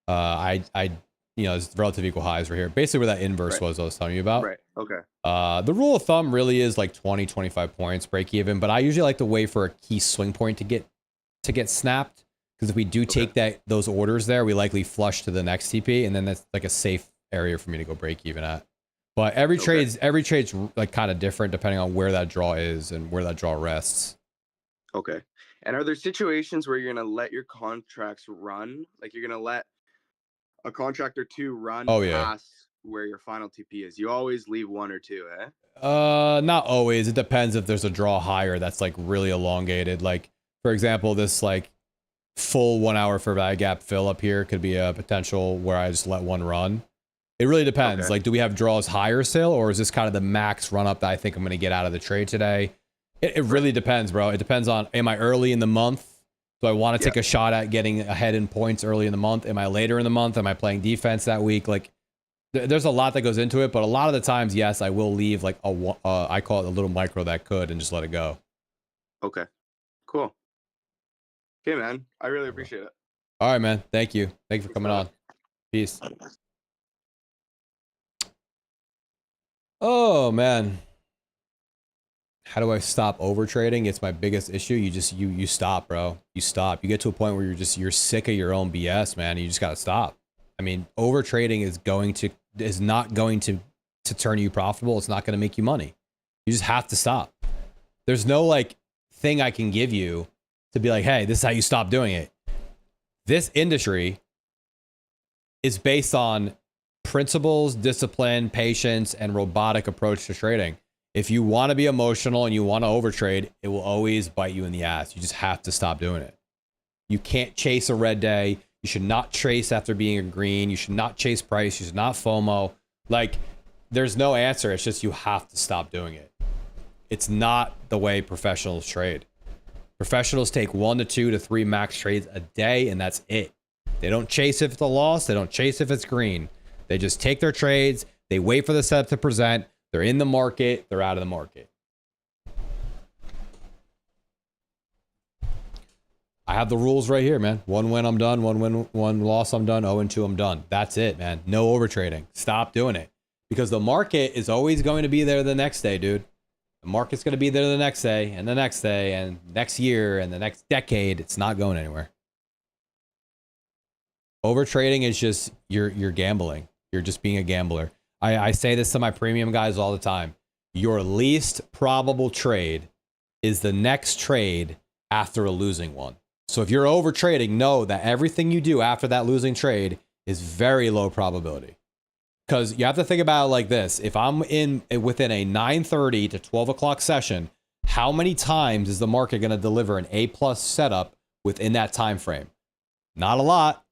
You know, it's relative equal highs right here. Basically where that inverse was I was telling you about. Right. Okay. The rule of thumb really is like 20, 25 points break even, but I usually like to wait for a key swing point to get snapped. Because if we do take those orders there, we likely flush to the next TP, and then that's like a safe area for me to go break even at. But every trade's like kind of different depending on where that draw is and where that draw rests. Okay. And are there situations where you're gonna let your contracts run? Like you're gonna let a contract or two run past where your final TP is? You always leave one or two, eh? Not always. It depends if there's a draw higher that's like really elongated. Like for example, this like full 1 hour for value gap fill up here could be a potential where I just let one run. It really depends. Like, do we have draws higher still, or is this kind of the max run up that I think I'm going to get out of the trade today? It really depends, bro. It depends on, am I early in the month? Do I want to take a shot at getting ahead in points early in the month? Am I later in the month? Am I playing defense that week? Like, there's a lot that goes into it, but a lot of the times, yes, I will leave like I call it a little micro that could and just let it go. Okay, cool. Okay, man. I really appreciate it. All right, man. Thank you. Thank you for coming on. Peace. Oh, man. How do I stop over trading? It's my biggest issue. You stop, bro. You stop. You get to a point where you're sick of your own BS, man. You just got to stop. I mean, over trading is not going to turn you profitable. It's not going to make you money. You just have to stop. There's no like thing I can give you to be like, hey, this is how you stop doing it. This industry is based on principles, discipline, patience, and robotic approach to trading. If you want to be emotional and you want to overtrade, it will always bite you in the ass. You just have to stop doing it. You can't chase a red day. You should not chase after being a green. You should not chase price. You should not FOMO. Like, there's no answer. It's just you have to stop doing it. It's not the way professionals trade. Professionals take 1 to 2 to 3 max trades a day, and that's it. They don't chase if it's a loss. They don't chase if it's green. They just take their trades. They wait for the setup to present. They're in the market. They're out of the market. I have the rules right here, man. 1 win, I'm done. 1 win, 1 loss, I'm done. 0-2, I'm done. That's it, man. No overtrading. Stop doing it. Because the market is always going to be there the next day, dude. The market's going to be there the next day, and the next day, and next year, and the next decade. It's not going anywhere. Overtrading is just, you're gambling. You're just being a gambler. I say this to my premium guys all the time. Your least probable trade is the next trade after a losing one. So if you're over trading, know that everything you do after that losing trade is very low probability. Because you have to think about it like this. If I'm within a 9:30 to 12 o'clock session, how many times is the market going to deliver an A+ setup within that time frame? Not a lot.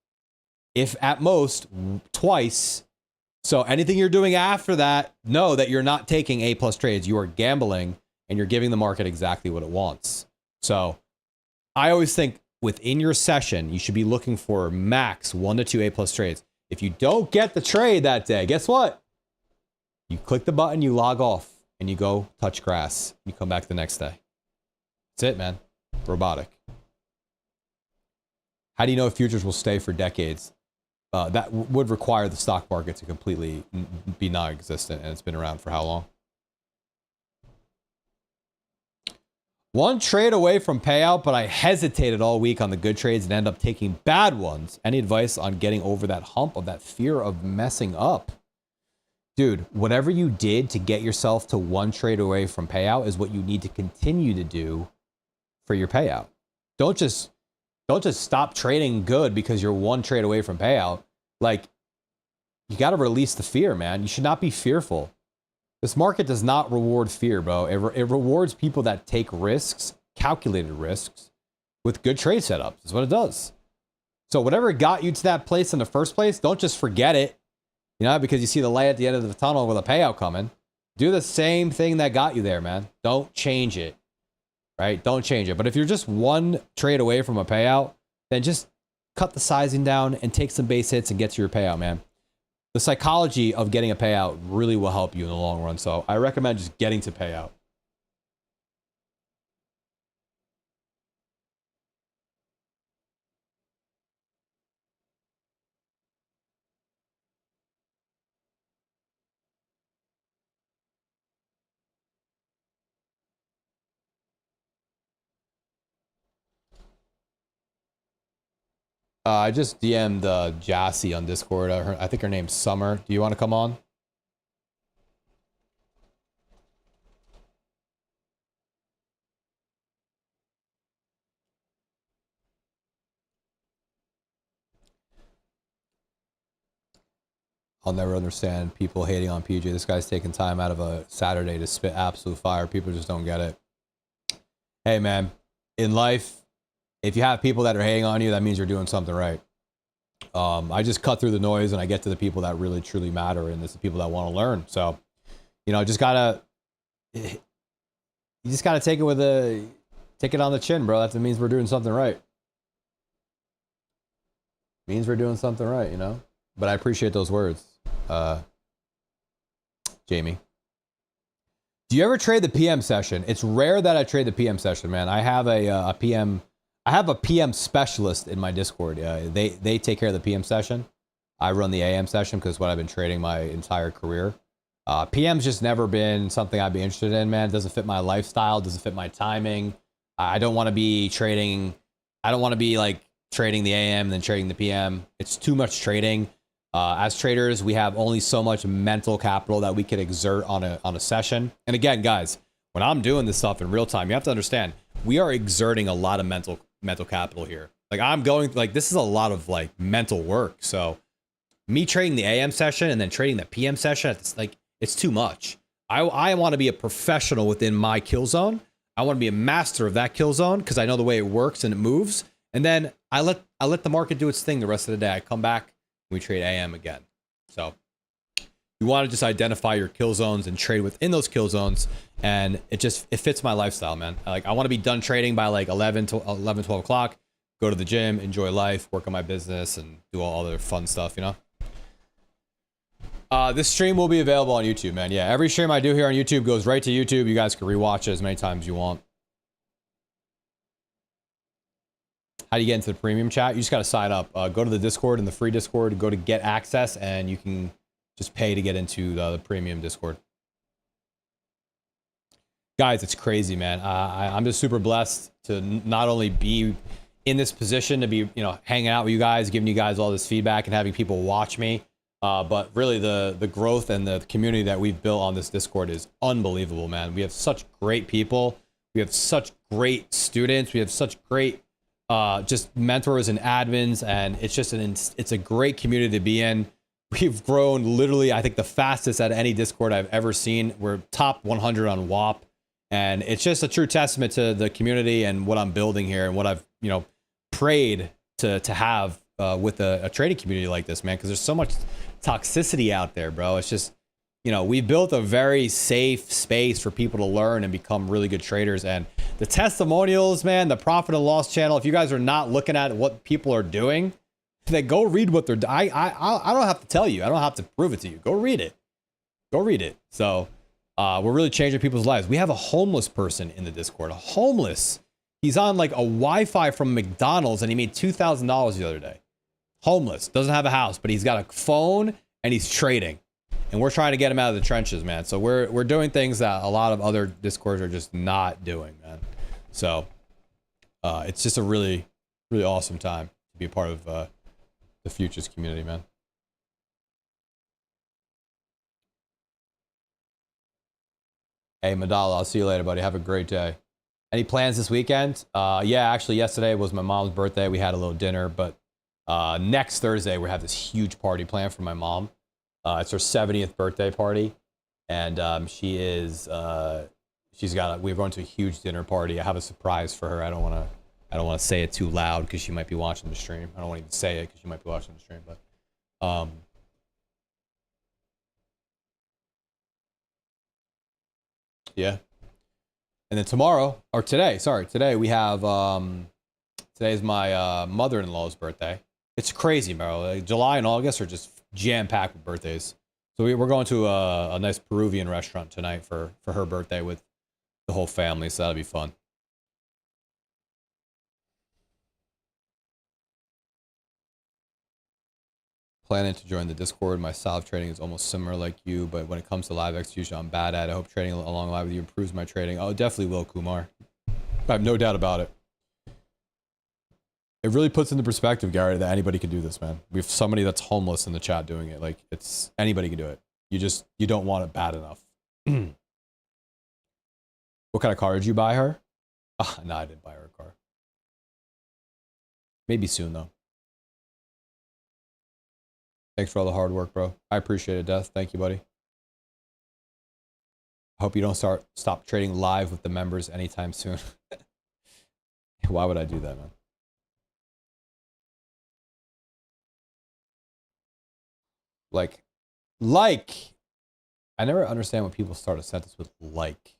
If at most, twice. So anything you're doing after that, know that you're not taking A+ trades. You are gambling and you're giving the market exactly what it wants. So I always think within your session, you should be looking for max 1 to 2 A+ trades. If you don't get the trade that day, guess what? You click the button, you log off, and you go touch grass. You come back the next day. That's it, man. Robotic. How do you know if futures will stay for decades? That would require the stock market to completely be non-existent, and it's been around for how long? One trade away from payout, but I hesitated all week on the good trades and end up taking bad ones. Any advice on getting over that hump of that fear of messing up? Dude, whatever you did to get yourself to one trade away from payout is what you need to continue to do for your payout. Don't just stop trading good because you're one trade away from payout. Like, you got to release the fear, man. You should not be fearful. This market does not reward fear, bro. It rewards people that take risks, calculated risks, with good trade setups. That's what it does. So whatever got you to that place in the first place, don't just forget it, you know, because you see the light at the end of the tunnel with a payout coming. Do the same thing that got you there, man. Don't change it, right? Don't change it. But if you're just one trade away from a payout, then just cut the sizing down and take some base hits and get to your payout, man. The psychology of getting a payout really will help you in the long run. So I recommend just getting to payout. I just DM'd Jassy on Discord. I think her name's Summer. Do you want to come on? I'll never understand people hating on PJ. This guy's taking time out of a Saturday to spit absolute fire. People just don't get it. Hey, man, in life, if you have people that are hating on you, that means you're doing something right. I just cut through the noise and I get to the people that really truly matter, and it's the people that want to learn. So, you know, you just gotta take it on the chin, bro. That means we're doing something right. Means we're doing something right, you know. But I appreciate those words, Jamie. Do you ever trade the PM session? It's rare that I trade the PM session, man. I have a PM. I have a PM specialist in my Discord. They take care of the PM session. I run the AM session because what I've been trading my entire career. PM's just never been something I'd be interested in, man. It doesn't fit my lifestyle. Doesn't fit my timing. I don't want to be trading. I don't want to be like trading the AM and then trading the PM. It's too much trading. As traders, we have only so much mental capital that we can exert on a session. And again, guys, when I'm doing this stuff in real time, you have to understand we are exerting a lot of mental capital here. Like this is a lot of like mental work. So me trading the AM session and then trading the PM session, it's too much. I want to be a professional within my kill zone. I want to be a master of that kill zone because I know the way it works and it moves. And then I let the market do its thing the rest of the day. I come back, we trade AM again. So you want to just identify your kill zones and trade within those kill zones. And it fits my lifestyle, man. I want to be done trading by like 12 o'clock, go to the gym, enjoy life, work on my business, and do all other fun stuff, you know? This stream will be available on YouTube, man. Yeah, every stream I do here on YouTube goes right to YouTube. You guys can rewatch it as many times as you want. How do you get into the premium chat? You just got to sign up. Go to the Discord, and the free Discord, go to get access, and you can just pay to get into the premium Discord. Guys, it's crazy, man. I'm just super blessed to not only be in this position to be, you know, hanging out with you guys, giving you guys all this feedback and having people watch me. But really the growth and the community that we've built on this Discord is unbelievable, man. We have such great people. We have such great students. We have such great just mentors and admins, and it's just it's a great community to be in. We've grown literally, I think, the fastest at any Discord I've ever seen. We're top 100 on WAP, and it's just a true testament to the community and what I'm building here and what I've, you know, prayed to have with a trading community like this, man, because there's so much toxicity out there, bro. It's just, you know, we built a very safe space for people to learn and become really good traders. And the testimonials, man, the profit and loss channel, if you guys are not looking at what people are doing, then go read what they're doing. I don't have to tell you. I don't have to prove it to you. Go read it. Go read it. So we're really changing people's lives. We have a homeless person in the Discord. A homeless. He's on like a Wi-Fi from McDonald's and he made $2,000 the other day. Homeless. Doesn't have a house, but he's got a phone and he's trading. And we're trying to get him out of the trenches, man. So we're doing things that a lot of other Discords are just not doing, man. So it's just a really, really awesome time to be a part of the Futures community, man. Hey, Madala, I'll see you later, buddy. Have a great day. Any plans this weekend? Yeah, actually, yesterday was my mom's birthday. We had a little dinner, but next Thursday, we have this huge party planned for my mom. It's her 70th birthday party, and we're going to a huge dinner party. I have a surprise for her. I don't want to say it too loud because she might be watching the stream. I don't want to even say it because she might be watching the stream, but yeah. And then today we have today's my mother-in-law's birthday. It's crazy, bro. Like, July and August are just jam-packed with birthdays. So we're going to a nice Peruvian restaurant tonight for her birthday with the whole family, so that'll be fun. Planning to join the Discord. My style of trading is almost similar like you, but when it comes to live execution, I'm bad at it. I hope trading along live with you improves my trading. Oh, it definitely will, Kumar. I have no doubt about it. It really puts into perspective, Gary, that anybody can do this, man. We have somebody that's homeless in the chat doing it. Like, it's anybody can do it. You don't want it bad enough. What kind of car did you buy her? No, I didn't buy her a car. Maybe soon, though. Thanks for all the hard work, bro. I appreciate it, Death. Thank you, buddy. I hope you don't stop trading live with the members anytime soon. Why would I do that, man? Like, I never understand when people start a sentence with like.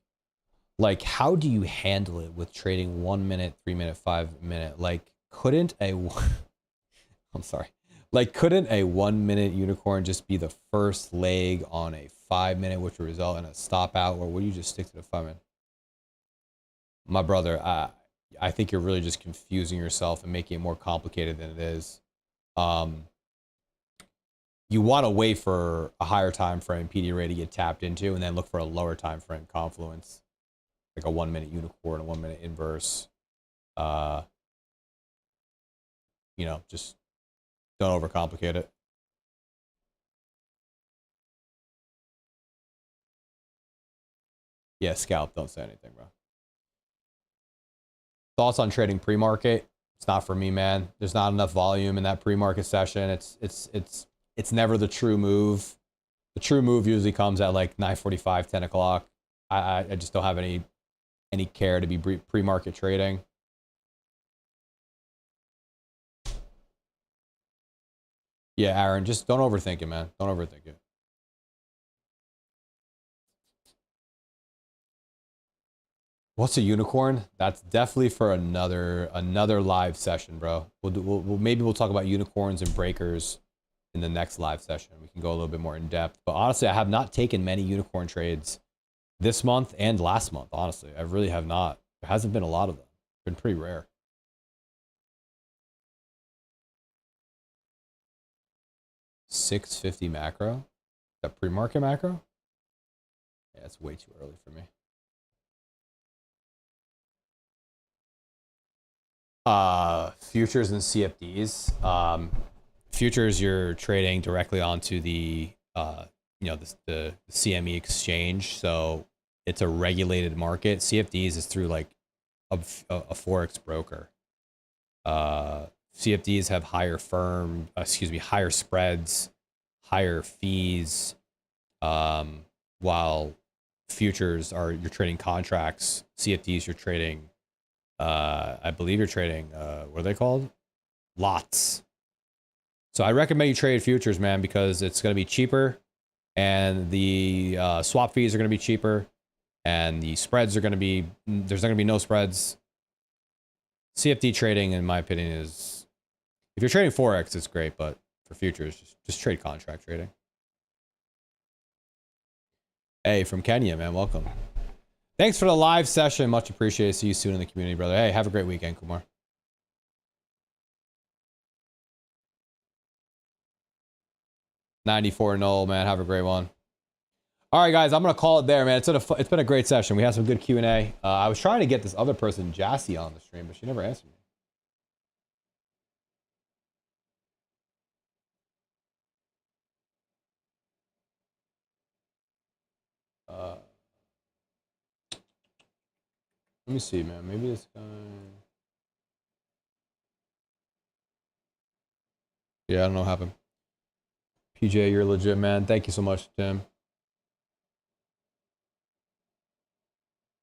Like, how do you handle it with trading 1 minute, 3 minute, 5 minute? Like, couldn't a 1 minute unicorn just be the first leg on a 5 minute, which would result in a stop out, or would you just stick to the 5 minute? My brother, I think you're really just confusing yourself and making it more complicated than it is. You want to wait for a higher time frame PD array to get tapped into, and then look for a lower time frame confluence, like a 1 minute unicorn, a 1 minute inverse. You know, just don't overcomplicate it. Yeah, scalp, don't say anything, bro. Thoughts on trading pre-market? It's not for me, man. There's not enough volume in that pre-market session. It's never the true move. The true move usually comes at like 9:45, 10 o'clock. I just don't have any care to be pre-market trading. Yeah, Aaron, just don't overthink it, man. Don't overthink it. What's a unicorn? That's definitely for another live session, bro. Maybe we'll talk about unicorns and breakers in the next live session. We can go a little bit more in depth. But honestly, I have not taken many unicorn trades this month and last month. Honestly, I really have not. There hasn't been a lot of them. It's been pretty rare. $650 macro? That pre-market macro? Yeah, it's way too early for me. Futures and CFDs. Futures, you're trading directly onto the the CME exchange. So it's a regulated market. CFDs is through like a forex broker. CFDs have higher higher spreads, higher fees, while futures you're trading contracts. CFDs, you're trading, I believe you're trading, what are they called? Lots. So I recommend you trade futures, man, because it's going to be cheaper, and the swap fees are going to be cheaper, and the spreads are going to be, there's not going to be no spreads. CFD trading, in my opinion, is, if you're trading Forex, it's great, but for futures, just trade contract trading. Hey, from Kenya, man, welcome. Thanks for the live session. Much appreciated. See you soon in the community, brother. Hey, have a great weekend, Kumar. $94 null, man. Have a great one. All right, guys, I'm gonna call it there, man. It's been a great session. We had some good Q&A. I was trying to get this other person, Jassy, on the stream, but she never answered me. Let me see, man. Maybe this guy. Yeah, I don't know what happened. PJ, you're legit, man. Thank you so much, Tim.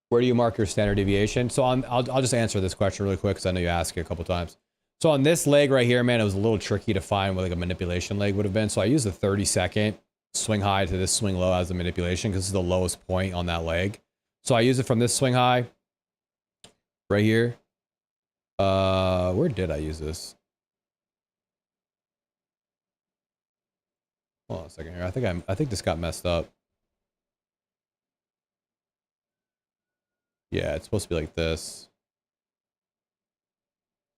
Where do you mark your standard deviation? So I'll just answer this question really quick because I know you asked it a couple times. So on this leg right here, man, it was a little tricky to find what like a manipulation leg would have been. So I used the 30-second swing high to this swing low as a manipulation because this is the lowest point on that leg. So I use it from this swing high right here. Where did I use this? Hold on a second here. I think this got messed up. Yeah, it's supposed to be like this.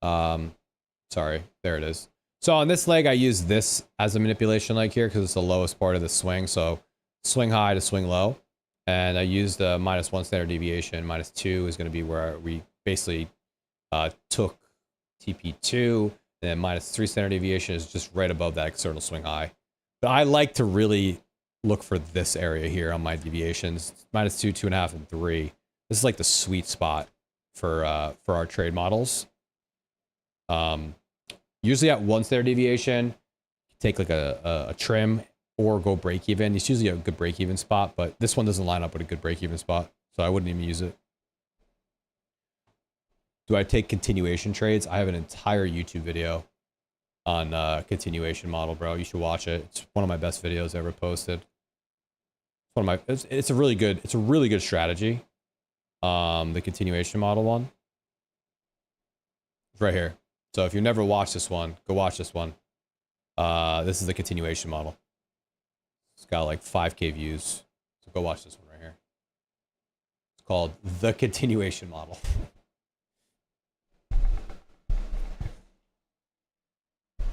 Sorry, there it is. So on this leg, I use this as a manipulation leg here because it's the lowest part of the swing. So swing high to swing low. And I used the -1 standard deviation. -2 is going to be where we basically took TP2. And then -3 standard deviation is just right above that external swing high. But I like to really look for this area here on my deviations. -2, 2.5, and 3. This is like the sweet spot for our trade models. Usually at 1 standard deviation, take like a trim or go break even. It's usually a good break even spot, but this one doesn't line up with a good break even spot, so I wouldn't even use it. Do I take continuation trades? I have an entire YouTube video on continuation model, bro. You should watch it. It's one of my best videos ever posted. It's a really good strategy. The continuation model one. It's right here. So if you've never watched this one, go watch this one. This is the continuation model. It's got like 5K views. So go watch this one right here. It's called the continuation model.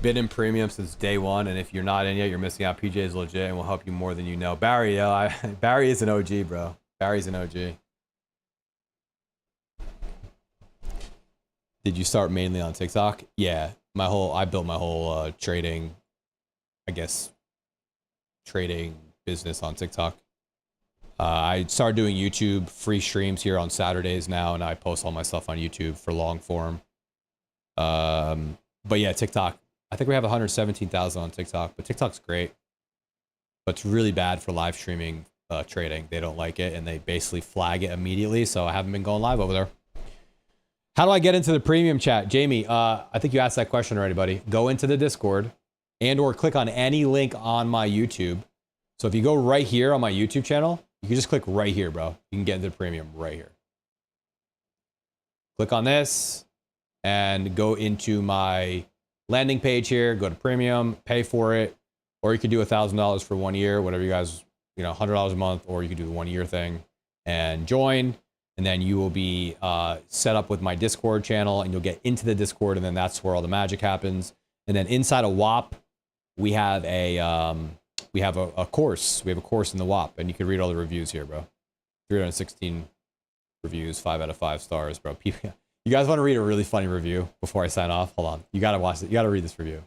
Been in premium since day one, and if you're not in yet, you're missing out. PJ is legit and will help you more than you know. Barry, Barry is an OG, bro. Barry's an OG. Did you start mainly on TikTok? Yeah, I built my whole trading, I guess, trading business on TikTok. I started doing YouTube free streams here on Saturdays now, and I post all my stuff on YouTube for long form. But yeah, TikTok. I think we have 117,000 on TikTok, but TikTok's great. But it's really bad for live streaming trading. They don't like it, and they basically flag it immediately, so I haven't been going live over there. How do I get into the premium chat? Jamie, I think you asked that question already, buddy. Go into the Discord and or click on any link on my YouTube. So if you go right here on my YouTube channel, you can just click right here, bro. You can get into the premium right here. Click on this and go into my landing page here, go to premium, pay for it, or you could do $1,000 for 1 year, whatever you guys, $100 a month, or you could do the 1 year thing and join. And then you will be set up with my Discord channel, and you'll get into the Discord, and then that's where all the magic happens. And then inside of WAP, we have a course. We have a course in the WAP, and you can read all the reviews here, bro. 316 reviews, 5 out of 5 stars, bro. People, you guys want to read a really funny review before I sign off? Hold on. You got to watch it. You got to read this review.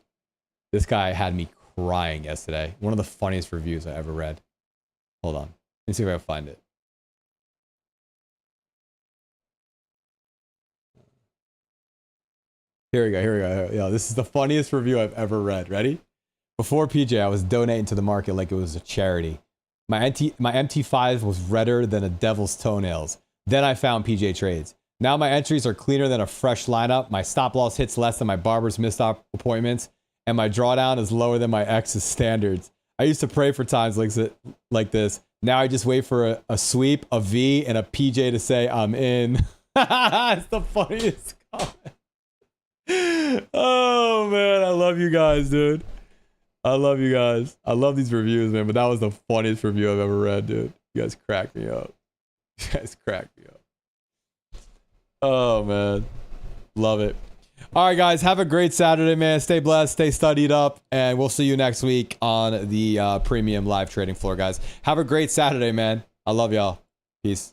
This guy had me crying yesterday. One of the funniest reviews I ever read. Hold on. Let me see if I can find it. Here we go. Here we go. Yo, this is the funniest review I've ever read. Ready? Before PJ, I was donating to the market like it was a charity. My MT5 was redder than a devil's toenails. Then I found PJ Trades. Now my entries are cleaner than a fresh lineup. My stop loss hits less than my barber's missed appointments. And my drawdown is lower than my ex's standards. I used to pray for times like this. Now I just wait for a sweep, a V, and a PJ to say I'm in. It's the funniest comment. Oh, man. I love you guys, dude. I love you guys. I love these reviews, man. But that was the funniest review I've ever read, dude. You guys crack me up. You guys crack me up. Oh, man. Love it. All right, guys. Have a great Saturday, man. Stay blessed. Stay studied up. And we'll see you next week on the premium live trading floor, guys. Have a great Saturday, man. I love y'all. Peace.